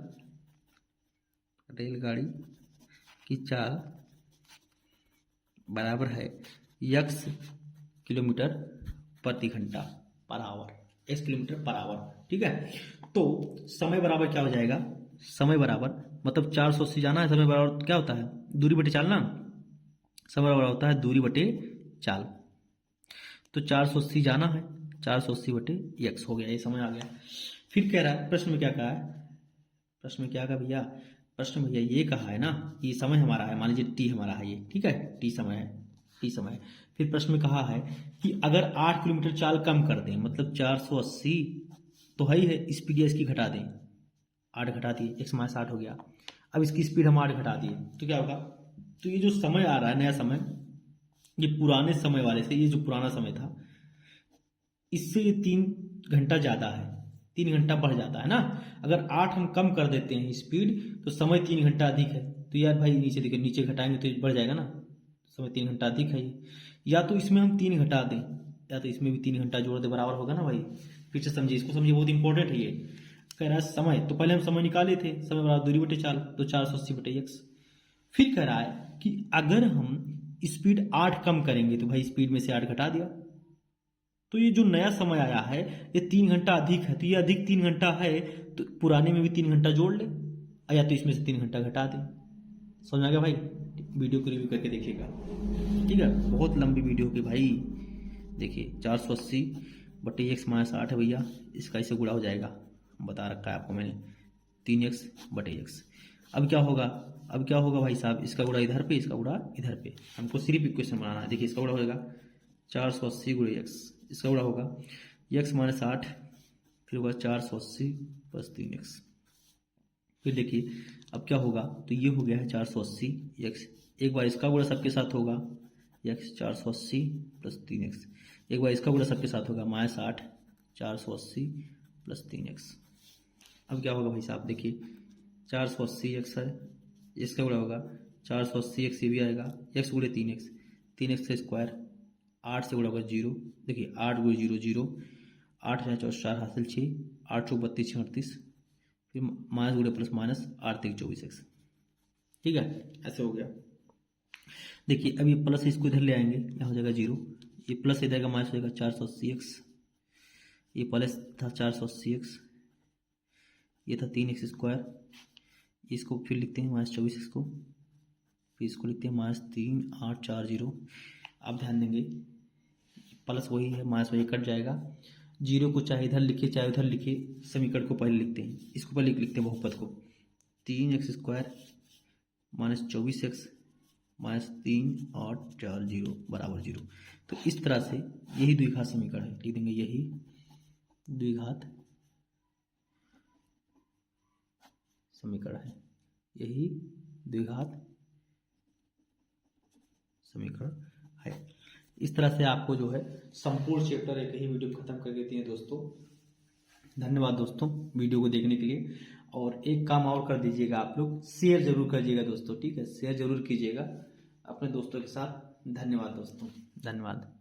रेलगाड़ी की चाल बराबर है x किलोमीटर प्रति घंटा per hour, x kilometre per hour. ठीक है, तो समय बराबर क्या हो जाएगा, समय बराबर मतलब 480 जाना है, समय बराबर क्या होता है, दूरी बटे चाल ना, समय बराबर होता है दूरी बटे चाल, तो 480 जाना है, 480 बटे x हो गया, ये समय आ गया। फिर कह रहा है प्रश्न में क्या कहा है, प्रश्न में क्या कहा भैया, प्रश्न में भैया ये कहा है ना, ये समय हमारा है, मान लीजिए t हमारा है ये, ठीक है, t समय है, t समय। फिर प्रश्न में कहा है कि अगर 8 किलोमीटर चाल कम कर दें, मतलब 480 तो है ही है, स्पीड इसकी घटा दें, 8 घटा दिए, x माइनस 8 हो गया, अब इसकी स्पीड हम 8 घटा दिए तो क्या होगा, तो ये जो समय आ रहा है नया समय, ये पुराने समय वाले से, ये जो पुराना समय था इससे ये 3 घंटा ज़्यादा है, 3 घंटा बढ़ जाता है ना। अगर 8 हम कम कर देते हैं स्पीड तो समय 3 घंटा अधिक है, तो यार भाई नीचे देखिए, नीचे घटाएंगे तो बढ़ जाएगा ना, समय 3 घंटा अधिक है ये, या तो इसमें हम 3 घटा दें या तो इसमें भी 3 घंटा जोड़ दे, बराबर होगा ना भाई। फिर से समझिए, इसको समझिए, बहुत इंपॉर्टेंट है ये। कह रहा है समय, तो पहले हम समय निकाले थे, समय बराबर दूरी बटे चाल, तो 480 बटे x। फिर कह रहा है कि अगर हम स्पीड 8 कम करेंगे तो भाई स्पीड में से 8 घटा दिया, तो ये जो नया समय आया है ये 3 घंटा अधिक है, तो ये अधिक 3 घंटा है तो पुराने में भी 3 घंटा जोड़ ले, या तो इसमें से 3 घंटा घटा दे। समझ आ गया भाई, वीडियो को रिव्यू करके देखिएगा, ठीक है, बहुत लंबी वीडियो की भाई। देखिए 480 बटे x माइनस 8 है भैया, इसका इससे गुणा हो जाएगा, बता रखा है आपको मैंने, 3x बटे x। अब क्या होगा, अब क्या होगा भाई साहब, इसका गुणा इधर पे, इसका गुणा इधर पे, हमको सिर्फ इक्वेशन बनाना है। देखिए इसका गुणा हो जाएगा 480 गुणे x, इसका गुणा होगा x माइनस 8, फिर होगा 480 प्लस 3x। फिर देखिए अब क्या होगा, तो ये हो गया है 480 x, एक बार इसका गुणा सबके साथ होगा x 480 प्लस 3x, एक बार इसका गुणा सबके साथ होगा माइनस 8 480 प्लस 3x। अब क्या होगा भाई साहब, देखिए 480 x है, इसका गुणा होगा 480 x, ये भी आएगा x गुणे 3x, 3x का स्क्वायर, 8 से गुणा होगा 0, देखिए 8 गुणे 0 0, 8 है 4 हासिल 6, 8 चौक 32 38, फिर माइनस गुणे प्लस माइनस 8 तक 24x। ठीक है, ऐसे हो गया। देखिए अब ये प्लस इसको इधर ले आएंगे, यहाँ हो जाएगा 0, ये प्लस इधर का माइनस हो जाएगा 480x, ये प्लस था 480x, ये था 3x², इसको फिर लिखते हैं -24x को, फिर इसको लिखते हैं -3840। अब ध्यान देंगे प्लस वही है, माइनस वही कट जाएगा, जीरो को चाहे इधर लिखे चाहे उधर लिखे, समीकरण को पहले लिखते हैं, इसको पहले लिखते हैं बहुपद को, 3x² -24x -3840 बराबर 0। तो इस तरह से यही द्विघात समीकरण है, लिख देंगे यही द्विघात समीकरण है, यही द्विघात समीकरण है। इस तरह से आपको जो है संपूर्ण चैप्टर एक ही वीडियो खत्म कर देती है दोस्तों। धन्यवाद दोस्तों वीडियो को देखने के लिए। और एक काम और कर दीजिएगा, आप लोग शेयर जरूर करिएगा दोस्तों, ठीक है, शेयर जरूर कीजिएगा अपने दोस्तों के साथ। धन्यवाद दोस्तों, धन्यवाद।